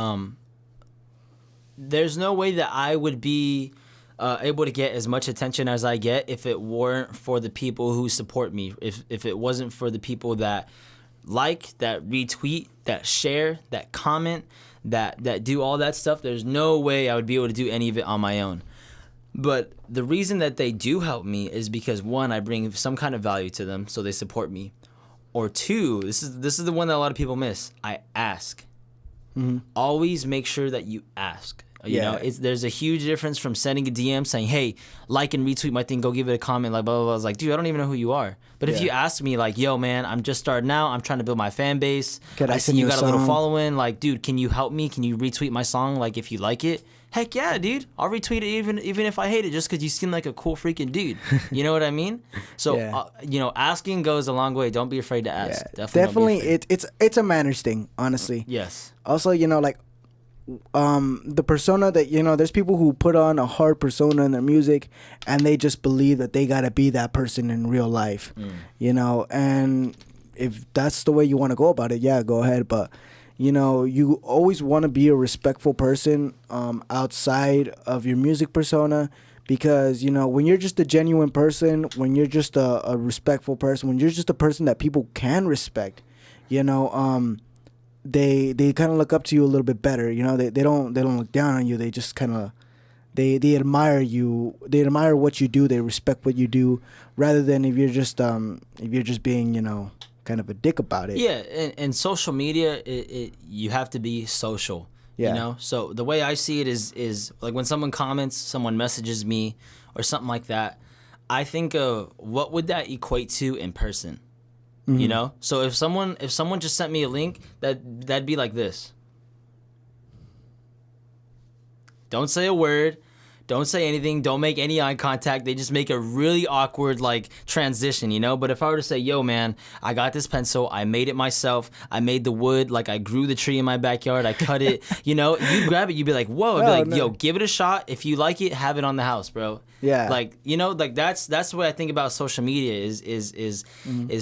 there's no way that I would be able to get as much attention as I get if it weren't for the people who support me. If it wasn't for the people that like, that retweet, that share, that comment, that do all that stuff, there's no way I would be able to do any of it on my own. But the reason that they do help me is because, one, I bring some kind of value to them, so they support me. Or two, this is the one that a lot of people miss. I ask. Always make sure that you ask. You know, there's a huge difference from sending a DM saying, hey, like and retweet my thing, go give it a comment, like blah, blah, blah. I was like, dude, I don't even know who you are. But if you ask me, like, yo, man, I'm just starting out. I'm trying to build my fan base. I see you got a little following. Like, dude, can you help me? Can you retweet my song, like, if you like it? Heck yeah, dude. I'll retweet it even if I hate it just because you seem like a cool freaking dude. You know what I mean? So, you know, asking goes a long way. Don't be afraid to ask. Yeah, definitely it's a manners thing, honestly. Yes. Also, you know, like the persona that, you know, there's people who put on a hard persona in their music and they just believe that they gotta be that person in real life. You know, and if that's the way you want to go about it, yeah, go ahead. But you know, you always want to be a respectful person outside of your music persona, because, you know, when you're just a genuine person, when you're just a respectful person, when you're just a person that people can respect, you know, they kind of look up to you a little bit better. You know, they don't look down on you. They just kind of they admire you. They admire what you do. They respect what you do, rather than if you're just being, you know, kind of a dick about it. Yeah, and social media, you have to be social. Yeah. You know, so the way I see it is like when someone comments, someone messages me, or something like that. I think of what would that equate to in person. You know, so if someone just sent me a link, that'd be like this. Don't say a word. Don't say anything. Don't make any eye contact. They just make a really awkward, like, transition, you know? But if I were to say, yo, man, I got this pencil. I made it myself. I made the wood. Like, I grew the tree in my backyard. I cut it. You know, you grab it. You'd be like, whoa. I'd be like, yo, give it a shot. If you like it, have it on the house, bro. Yeah. Like, you know, like, that's the way I think about social media is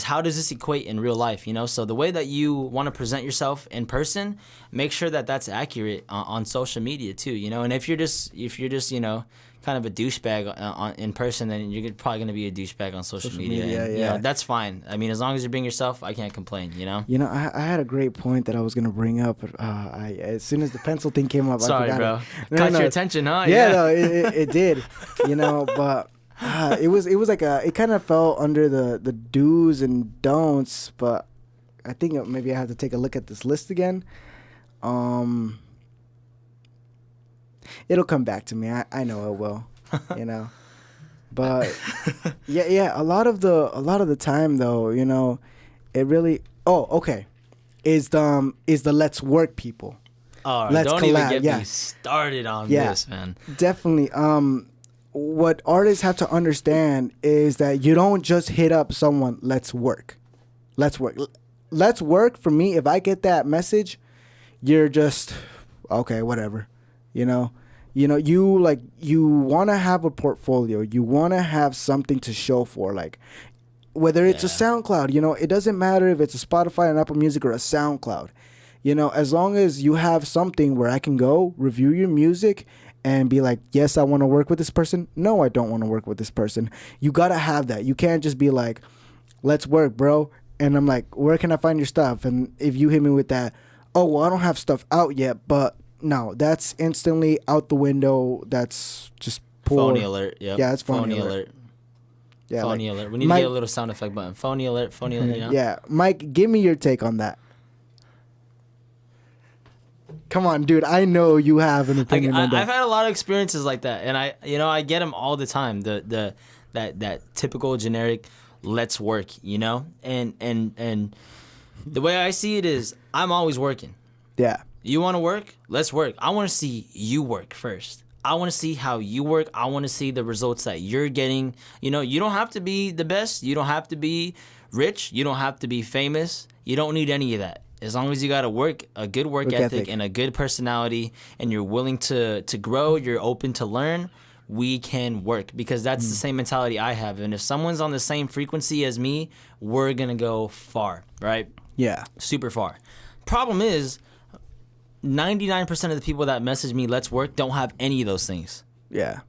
how does this equate in real life, you know? So the way that you want to present yourself in person, make sure that that's accurate on social media, too, you know? And if you're just, you know, kind of a douchebag in person, then you're probably gonna be a douchebag on social media. And, yeah. That's fine. I mean, as long as you're being yourself, I can't complain. I had a great point that I was gonna bring up. As soon as the pencil thing came up, Sorry, I forgot bro. Caught your attention, huh? Yeah, no, it did. But it was like it kind of fell under the do's and don'ts. But I think maybe I have to take a look at this list again. It'll come back to me. I know it will. But yeah. A lot of the time though, it really. Oh, okay. Is the let's work people. Oh, let's don't collab. even get me started on this, man. Definitely. What artists have to understand is that you don't just hit up someone. Let's work. Let's work. For me, if I get that message, you're just okay. Whatever. You want to have a portfolio. You want to have something to show for, like whether it's a SoundCloud. It doesn't matter if it's a Spotify and Apple Music or a SoundCloud. As long as you have something where I can go review your music and be like, yes, I want to work with this person. No, I don't want to work with this person. You got to have that. You can't just be like, let's work, bro. And I'm like, where can I find your stuff? And if you hit me with that, oh, well, I don't have stuff out yet, but no, that's instantly out the window. That's just poor. Phony alert. Yep. Yeah, it's phony alert. Yeah, phony alert. We need to get a little sound effect button. Phony alert. Phony alert. Yeah, Mike, give me your take on that. Come on, dude. I know you have an opinion on that. I've had a lot of experiences like that, and I get them all the time. That typical generic, let's work, and the way I see it is, I'm always working. Yeah. You want to work? Let's work. I want to see you work first. I want to see how you work. I want to see the results that you're getting. You don't have to be the best. You don't have to be rich. You don't have to be famous. You don't need any of that. As long as you got a good work ethic and a good personality, and you're willing to grow, you're open to learn, we can work, because that's the same mentality I have. And if someone's on the same frequency as me, we're going to go far, right? Yeah. Super far. Problem is, 99% of the people that message me, let's work, don't have any of those things. Yeah.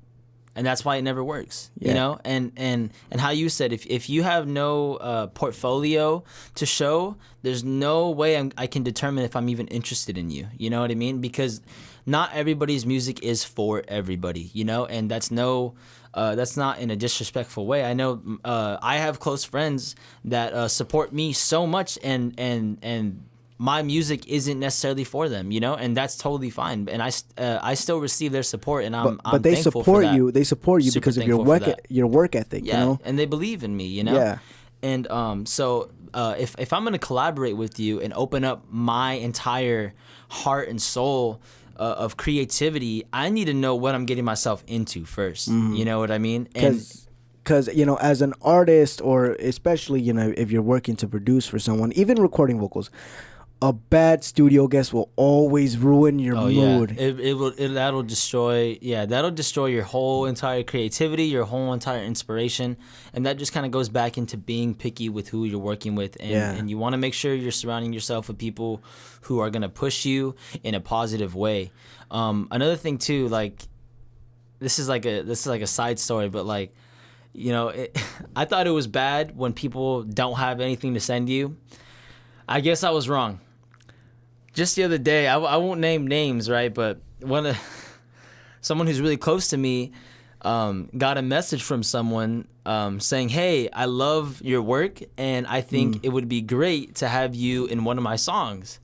And that's why it never works, Yeah. And how you said, if you have no portfolio to show, there's no way I can determine if I'm even interested in you. You know what I mean? Because not everybody's music is for everybody, and that's not in a disrespectful way. I know I have close friends that support me so much, and my music isn't necessarily for them, and that's totally fine. And I still receive their support, and I'm they thankful support for that. you. They support you Super because of thankful your work ethic. Yeah, and they believe in me, Yeah. And so if I'm gonna collaborate with you and open up my entire heart and soul of creativity, I need to know what I'm getting myself into first. You know what I mean? Because as an artist, or especially if you're working to produce for someone, even recording vocals, a bad studio guest will always ruin your mood. Yeah. That'll destroy your whole entire creativity, your whole entire inspiration, and that just kind of goes back into being picky with who you're working with, and you want to make sure you're surrounding yourself with people who are gonna push you in a positive way. Another thing too, like this is like a side story, but like I thought it was bad when people don't have anything to send you. I guess I was wrong. Just the other day, I won't name names, right? But someone who's really close to me got a message from someone saying, "Hey, I love your work, and I think it would be great to have you in one of my songs,"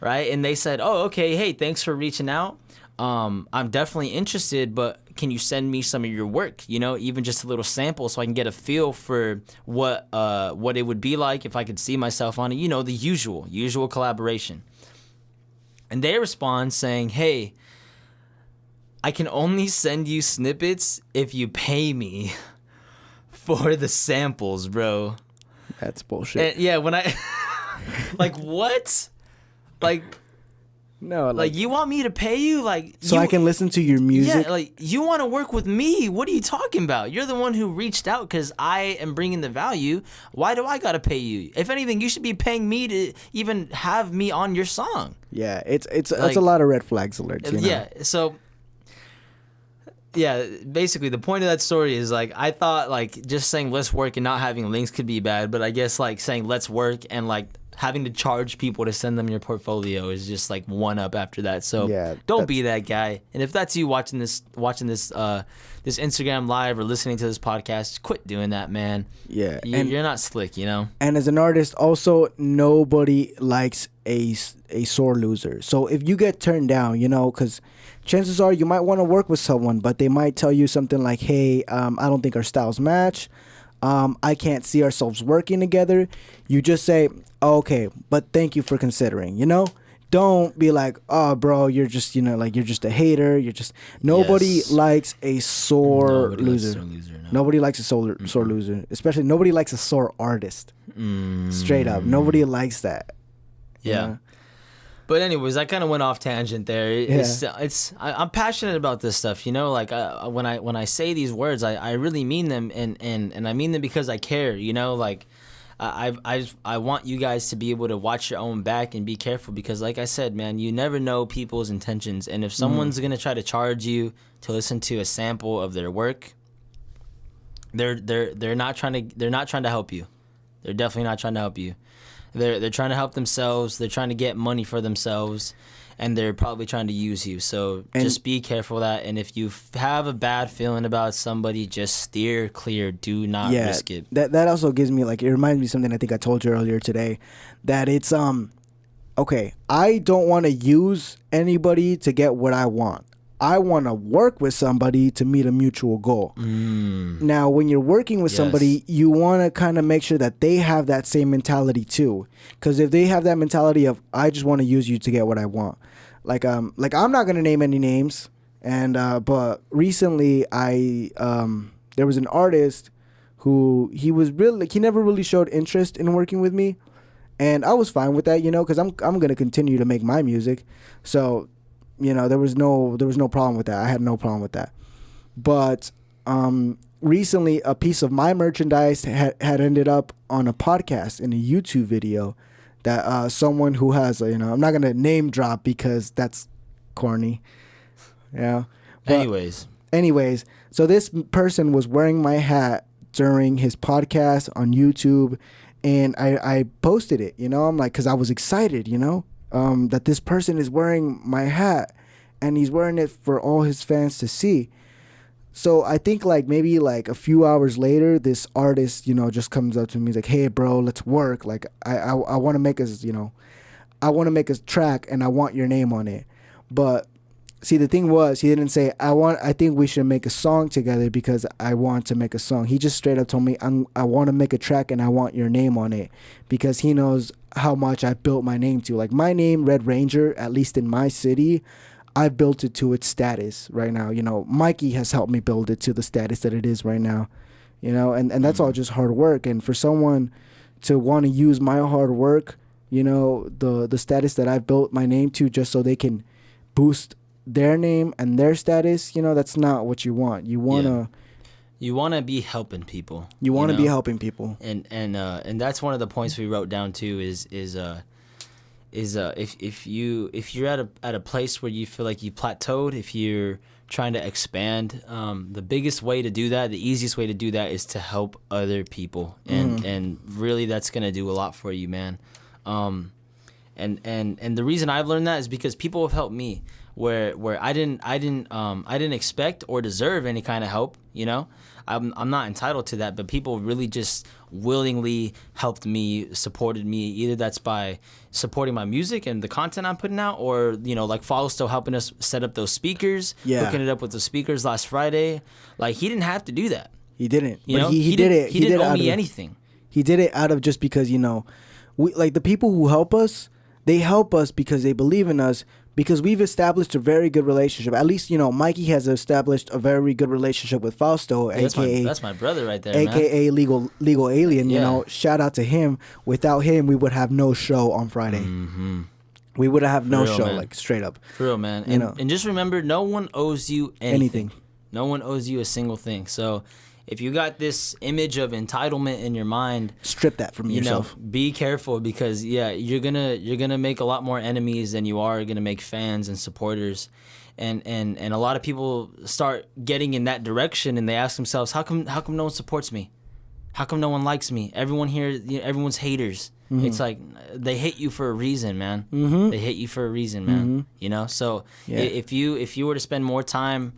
right? And they said, "Oh, okay. Hey, thanks for reaching out. I'm definitely interested, but can you send me some of your work? Even just a little sample, so I can get a feel for what it would be like if I could see myself on it. The usual collaboration." And they respond saying, "Hey, I can only send you snippets if you pay me for the samples, bro." That's bullshit. And yeah, when I like what? No, like you want me to pay you, so I can listen to your music? Yeah, like you want to work with me? What are you talking about? You're the one who reached out because I am bringing the value. Why do I gotta pay you? If anything, you should be paying me to even have me on your song. Yeah, it's a lot of red flags alerts. Yeah, so yeah, basically the point of that story is like I thought like just saying let's work and not having links could be bad, but I guess like saying let's work and like having to charge people to send them your portfolio is just like one up after that. So Yeah, don't be that guy. And if that's you watching this this Instagram live or listening to this podcast, quit doing that, man. Yeah, You're not slick, you know. And as an artist, also nobody likes a sore loser. So if you get turned down, you know, because chances are you might want to work with someone, but they might tell you something like, "Hey, I don't think our styles match. I can't see ourselves working together." You just say, oh, "Okay, but thank you for considering." You know, don't be like, "Oh, bro, you're just like you're just a hater. You're just." Nobody Yes. likes a sore Nobody likes a loser. sore loser, no. Nobody likes a sore loser. Especially nobody likes a sore artist. Straight up, nobody likes that. you Yeah. know? But anyways, I kind of went off tangent there. I'm passionate about this stuff, you know. Like when I say these words, I really mean them, and I mean them because I care, you know. Like I want you guys to be able to watch your own back and be careful because, like I said, man, you never know people's intentions, and if someone's gonna try to charge you to listen to a sample of their work, they're not trying to help you. They're definitely not trying to help you. They're trying to help themselves. They're trying to get money for themselves, and they're probably trying to use you. So just be careful of that. And if you have a bad feeling about somebody, just steer clear. Do not risk it. That also gives me like it reminds me of something I think I told you earlier today, that it's okay. I don't want to use anybody to get what I want. I want to work with somebody to meet a mutual goal. Now, when you're working with somebody, you want to kind of make sure that they have that same mentality too. Because if they have that mentality of, I just want to use you to get what I want. Like I'm not going to name any names. But recently there was an artist who he never really showed interest in working with me. And I was fine with that, you know, because I'm going to continue to make my music. So, you know, there was no problem with that. I had no problem with that. But recently, a piece of my merchandise had ended up on a podcast in a YouTube video that someone who has, I'm not gonna name drop because that's corny. Yeah. But anyways, so this person was wearing my hat during his podcast on YouTube, and I posted it. You know, I'm like, because I was excited. You know. That this person is wearing my hat and he's wearing it for all his fans to see. So I think like maybe like a few hours later, this artist, just comes up to me. He's like, "Hey bro, let's work. Like I want to make us, I want to make a track and I want your name on it." But see, the thing was, he didn't say, I think we should make a song together because I want to make a song. He just straight up told me, I want to make a track and I want your name on it, because he knows how much I built my name to. Like my name, Red Ranger, at least in my city, I built it to its status right now. Mikey has helped me build it to the status that it is right now, and that's all just hard work. And for someone to want to use my hard work, the status that I've built my name to just so they can boost their name and their status, that's not what you want. You want to be helping people. You want to be helping people. And that's one of the points we wrote down too is if you're at a place where you feel like you plateaued, if you're trying to expand, the biggest way to do that, the easiest way to do that is to help other people. And really that's going to do a lot for you, man. And the reason I've learned that is because people have helped me where I didn't expect or deserve any kind of help, I'm not entitled to that, but people really just willingly helped me, supported me. Either that's by supporting my music and the content I'm putting out, or like Follow still helping us set up those speakers, hooking it up with the speakers last Friday. Like he didn't have to do that. He didn't. But he did it. He didn't owe me anything. He did it out of just because we like the people who help us. They help us because they believe in us, because we've established a very good relationship. At least, Mikey has established a very good relationship with Fausto, aka that's my brother right there, aka man. Legal Alien. Shout out to him. Without him, we would have no show on Friday. Mm-hmm. We would have no show, man. Like straight up. For real, man. And just remember, no one owes you anything. No one owes you a single thing. So if you got this image of entitlement in your mind, strip that from yourself. Be careful, because you're gonna make a lot more enemies than you are gonna make fans and supporters. And a lot of people start getting in that direction, and they ask themselves, how come no one supports me? How come no one likes me? Everyone here, everyone's haters. Mm-hmm. It's like they hate you for a reason, man. Mm-hmm. They hate you for a reason, man. Mm-hmm. So if you were to spend more time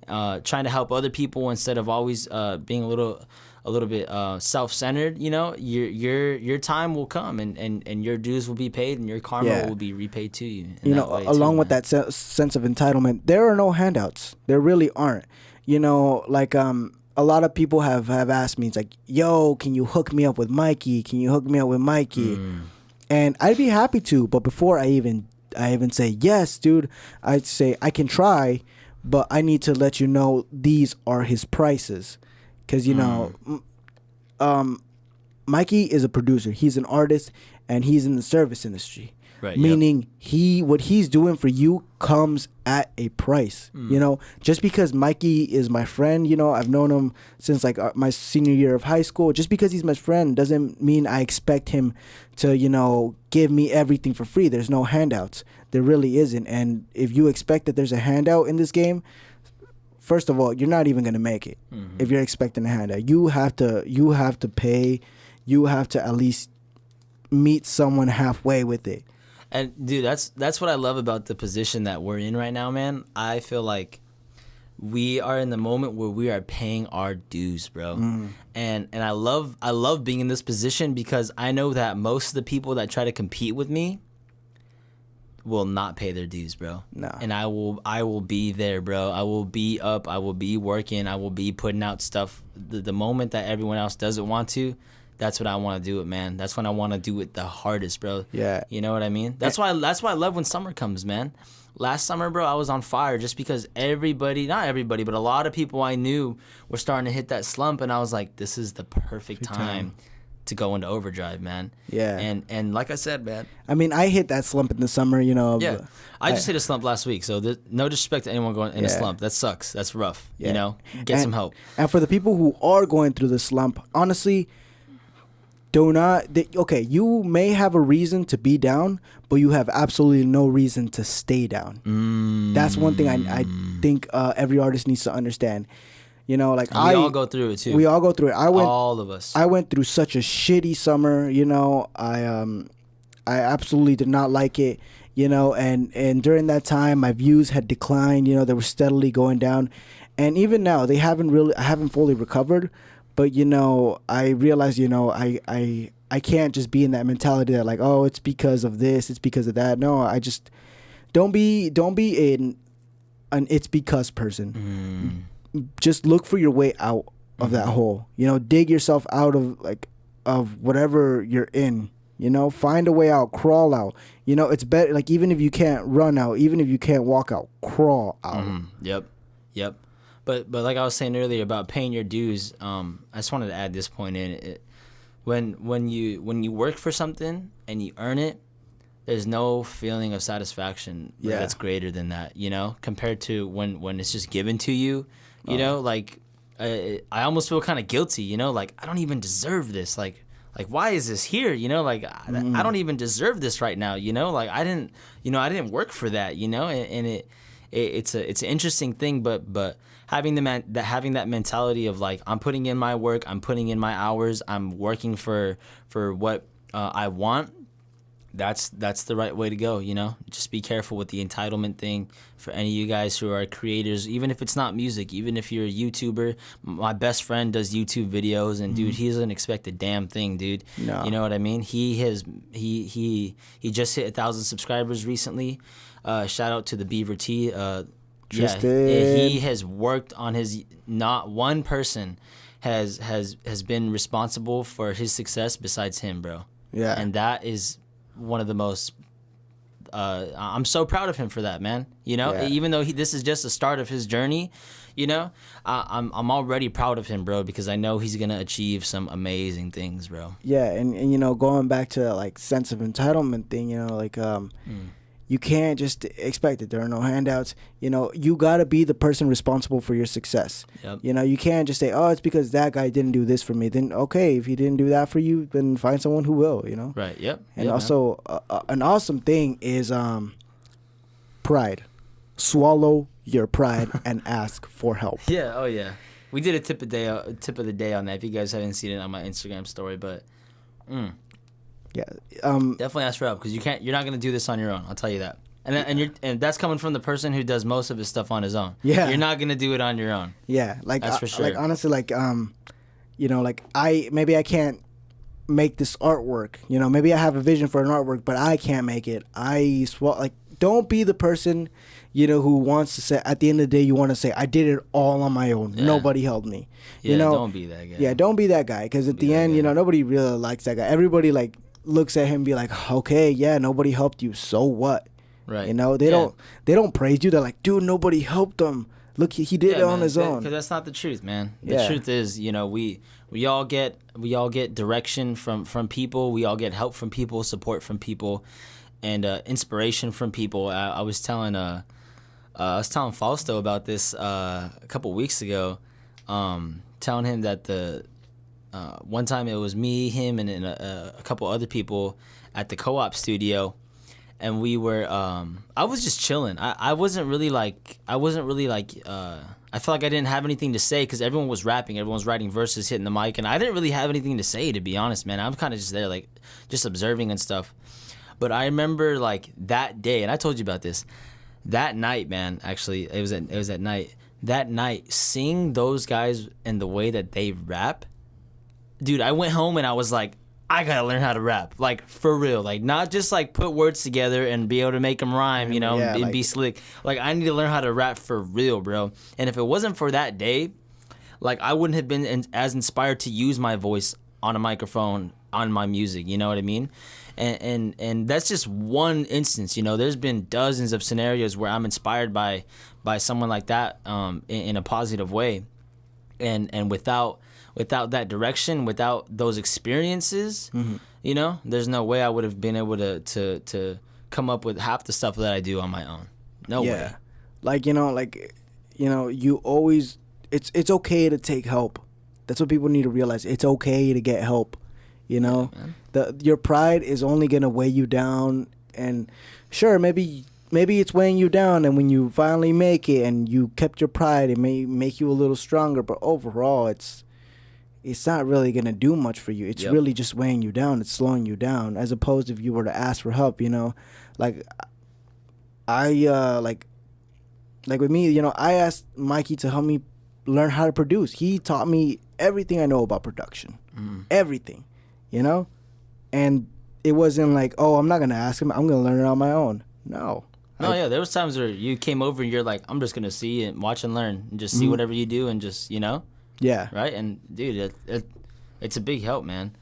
trying to help other people instead of always being a little bit self-centered, your time will come, and your dues will be paid, and your karma will be repaid to you. Along with that sense of entitlement, there are no handouts. There really aren't. A lot of people have asked me, it's like, yo, can you hook me up with Mikey? Can you hook me up with Mikey? And I'd be happy to, but before I even say yes, dude, I'd say I can try, but I need to let you know these are his prices. Because, Mikey is a producer. He's an artist, and he's in the service industry. Right, meaning what he's doing for you comes at a price. Just because Mikey is my friend, I've known him since like my senior year of high school. Just because he's my friend doesn't mean I expect him to, give me everything for free. There's no handouts. There really isn't. And if you expect that there's a handout in this game, first of all, you're not even going to make it. Mm-hmm. If you're expecting a handout, you have to pay. You have to at least meet someone halfway with it. And dude, that's what I love about the position that we're in right now, man. I feel like we are in the moment where we are paying our dues, bro. And I love being in this position, because I know that most of the people that try to compete with me will not pay their dues, bro. No. And I will be there, bro. I will be up. I will be working. I will be putting out stuff. The moment that everyone else doesn't want to, that's when I want to do it, man. That's when I want to do it the hardest, bro. Yeah. You know what I mean? That's why I love when summer comes, man. Last summer, bro, I was on fire just because not everybody, but a lot of people I knew were starting to hit that slump, and I was like, this is the perfect time to go into overdrive, man. Yeah. And like I said, man. I mean, I hit that slump in the summer, Yeah. I just hit a slump last week, so no disrespect to anyone going in a slump. That sucks. That's rough. Yeah. Get some help. And for the people who are going through the slump, honestly, you may have a reason to be down, but you have absolutely no reason to stay down. That's one thing I think every artist needs to understand. We all go through it too. We all go through it. All of us. I went through such a shitty summer. I absolutely did not like it. And during that time, my views had declined. They were steadily going down, and even now, I haven't fully recovered. But, I realized, I can't just be in that mentality that like, oh, it's because of this, it's because of that. No, I just don't be an it's because person. Just look for your way out of that hole. Dig yourself out of whatever you're in. Find a way out, crawl out. It's better, like, even if you can't run out, even if you can't walk out, crawl out. Yep. But like I was saying earlier about paying your dues, I just wanted to add this point in. When you work for something and you earn it, there's no feeling of satisfaction that's greater than that, compared to when it's just given to you, like I almost feel kind of guilty, like I don't even deserve this, like why is this here, like I don't even deserve this right now, like I didn't work for that, and it's an interesting thing, but having that mentality of like, I'm putting in my work, I'm putting in my hours, I'm working for what I want. That's the right way to go. Just be careful with the entitlement thing. For any of you guys who are creators, even if it's not music, even if you're a YouTuber, my best friend does YouTube videos, and dude, he doesn't expect a damn thing, dude. No. You know what I mean? He just hit 1,000 subscribers recently. Shout out to the Beaver T. Tristan. He has worked on his. Not one person has been responsible for his success besides him, bro. Yeah. And that is one of the most. I'm so proud of him for that, man. Even though this is just the start of his journey, I'm already proud of him, bro, because I know he's gonna achieve some amazing things, bro. Yeah, and going back to like sense of entitlement thing, you can't just expect it. There are no handouts. You know, you got to be the person responsible for your success. Yep. You know, you can't just say, oh, it's because that guy didn't do this for me. Then, okay, if he didn't do that for you, then find someone who will, you know? Right. Yep. And Yep, also, an awesome thing is pride. Swallow your pride and ask for help. Yeah. Oh yeah. We did a tip of the day on that. If you guys haven't seen it on my Instagram story, but Yeah. definitely ask for help because you're not gonna do this on your own. I'll tell you that. And that's coming from the person who does most of his stuff on his own. Yeah. You're not gonna do it on your own. Yeah. Like, That's for sure. Like, honestly, like, you know, like, maybe I can't make this artwork. You know, maybe I have a vision for an artwork, but I can't make it. Like, don't be the person, you know, who wants to say, at the end of the day, you want to say, I did it all on my own. Yeah. Nobody helped me. Yeah. You know? Don't be that guy. Yeah, don't be that guy. Because at the end, you know, nobody really likes that guy. Everybody, like, looks at him and be like, okay, yeah, nobody helped you. So what? Right. You know, they don't praise you. They're like, dude, nobody helped him. Look, he did it on his own. Because that's not the truth, man. The Yeah. truth is, you know, we all get direction from people. We all get help from people, support from people, and inspiration from people. I was telling Fausto about this a couple weeks ago, telling him that one time it was me, him, and a couple other people at the co-op studio. And we were, I was just chilling. I wasn't really like, I felt like I didn't have anything to say because everyone was rapping. Everyone was writing verses, hitting the mic. And I didn't really have anything to say, to be honest, man. I'm kind of just there, like, just observing and stuff. But I remember, like, that day, and I told you about this, that night, man, actually, it was at night. That night, seeing those guys and the way that they rap, dude, I went home and I was like, I gotta learn how to rap, like, for real, like, not just like put words together and be able to make them rhyme, you know, Yeah, and like, be slick. Like, I need to learn how to rap for real, bro. And if it wasn't for that day, like, I wouldn't have been as inspired to use my voice on a microphone on my music. You know what I mean? And that's just one instance. You know, there's been dozens of scenarios where I'm inspired by someone like that, in a positive way, and without that direction, without those experiences, you know, there's no way I would have been able to come up with half the stuff that I do on my own. No way. Like, you know, you always, it's okay to take help. That's what people need to realize. It's okay to get help. You know, your pride is only gonna weigh you down, and sure, maybe it's weighing you down, and when you finally make it and you kept your pride, it may make you a little stronger. But overall, it's not really gonna do much for you. It's really just weighing you down. It's slowing you down, as opposed if you were to ask for help. You know, like like with me, you know, I asked Mikey to help me learn how to produce. He taught me everything I know about production, everything. You know, and it wasn't like, oh, I'm not gonna ask him. I'm gonna learn it on my own. No. Yeah. There was times where you came over and you're like, I'm just gonna see and watch and learn and just see whatever you do and just, you know. Yeah. Right. And dude, it's a big help, man.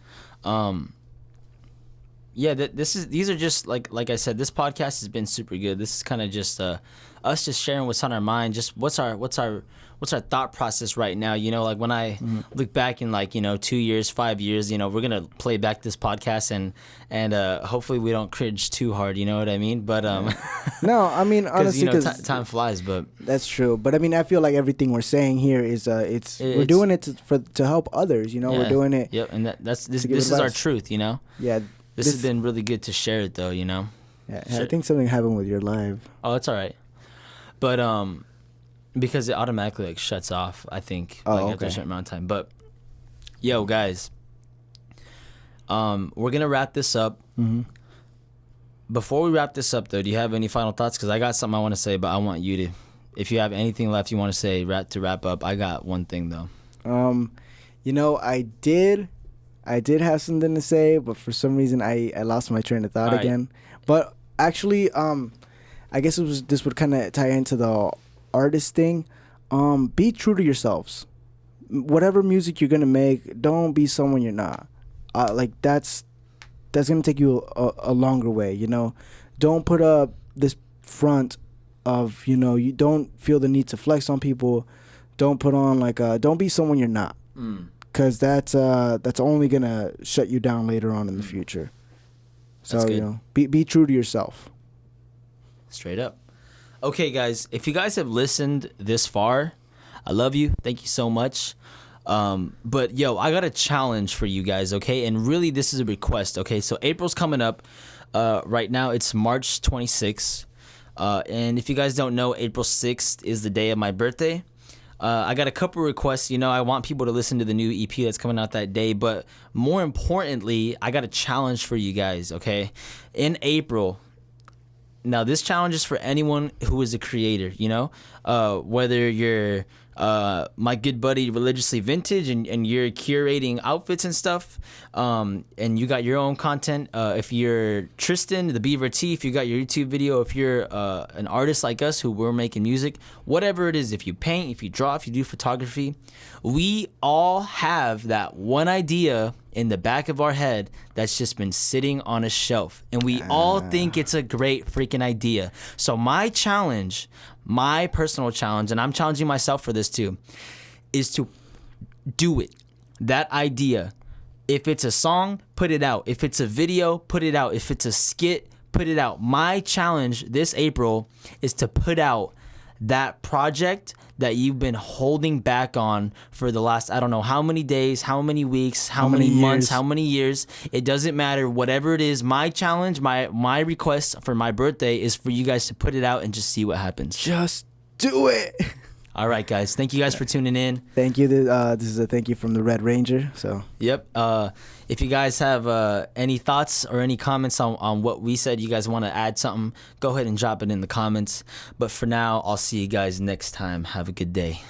Yeah. These are just like I said. This podcast has been super good. This is kind of just us just sharing what's on our mind. Just what's our thought process right now. You know, like when I look back in, like, you know, 2 years, 5 years, you know, we're gonna play back this podcast and hopefully we don't cringe too hard. You know what I mean? But no, I mean, honestly, you know, because time flies. But that's true. But I mean, I feel like everything we're saying here is we're doing it to help others. You know, we're doing it. Yep, and this is our truth. You know. Yeah. This has been really good to share it, though. You know. Yeah, I think something happened with your live. Oh, it's all right. But because it automatically, like, shuts off, I think, after a certain amount of time. But yo, guys, we're gonna wrap this up. Before we wrap this up, though, do you have any final thoughts? Because I got something I want to say, but I want you to, if you have anything left you want to say to wrap up. I got one thing though. You know, I did have something to say, but for some reason I lost my train of thought again. But actually, I guess this would kind of tie into the artist thing. Be true to yourselves. Whatever music you're gonna make, don't be someone you're not. Like that's gonna take you a longer way. You know, don't put up this front of, you know, you don't feel the need to flex on people. Don't put on don't be someone you're not. Because that's only gonna shut you down later on in the future. So, you know, be true to yourself. Straight up. Okay, guys, if you guys have listened this far, I love you. Thank you so much. But yo, I got a challenge for you guys, okay? And really, this is a request, okay? So April's coming up. Right now, it's March 26th. And if you guys don't know, April 6th is the day of my birthday. I got a couple requests. You know, I want people to listen to the new EP that's coming out that day. But more importantly, I got a challenge for you guys, okay? In April. Now, this challenge is for anyone who is a creator, you know? Whether you're my good buddy Religiously Vintage and you're curating outfits and stuff, and you got your own content. If you're Tristan, the Beaver T, if you got your YouTube video, if you're an artist like us who we're making music, whatever it is, if you paint, if you draw, if you do photography, we all have that one idea in the back of our head that's just been sitting on a shelf, and we all think it's a great freaking idea. So my challenge, my personal challenge, and I'm challenging myself for this too, is to do it. That idea. If it's a song, put it out. If it's a video, put it out. If it's a skit, put it out. My challenge this April is to put out that project that you've been holding back on for the last, I don't know how many days, how many weeks, how many months, how many years. It doesn't matter. Whatever it is, my challenge, my request for my birthday is for you guys to put it out and just see what happens. Just do it. All right, guys. Thank you guys for tuning in. Thank you. This is a thank you from the Red Ranger. So. Yep. If you guys have any thoughts or any comments on what we said, you guys want to add something, go ahead and drop it in the comments. But for now, I'll see you guys next time. Have a good day.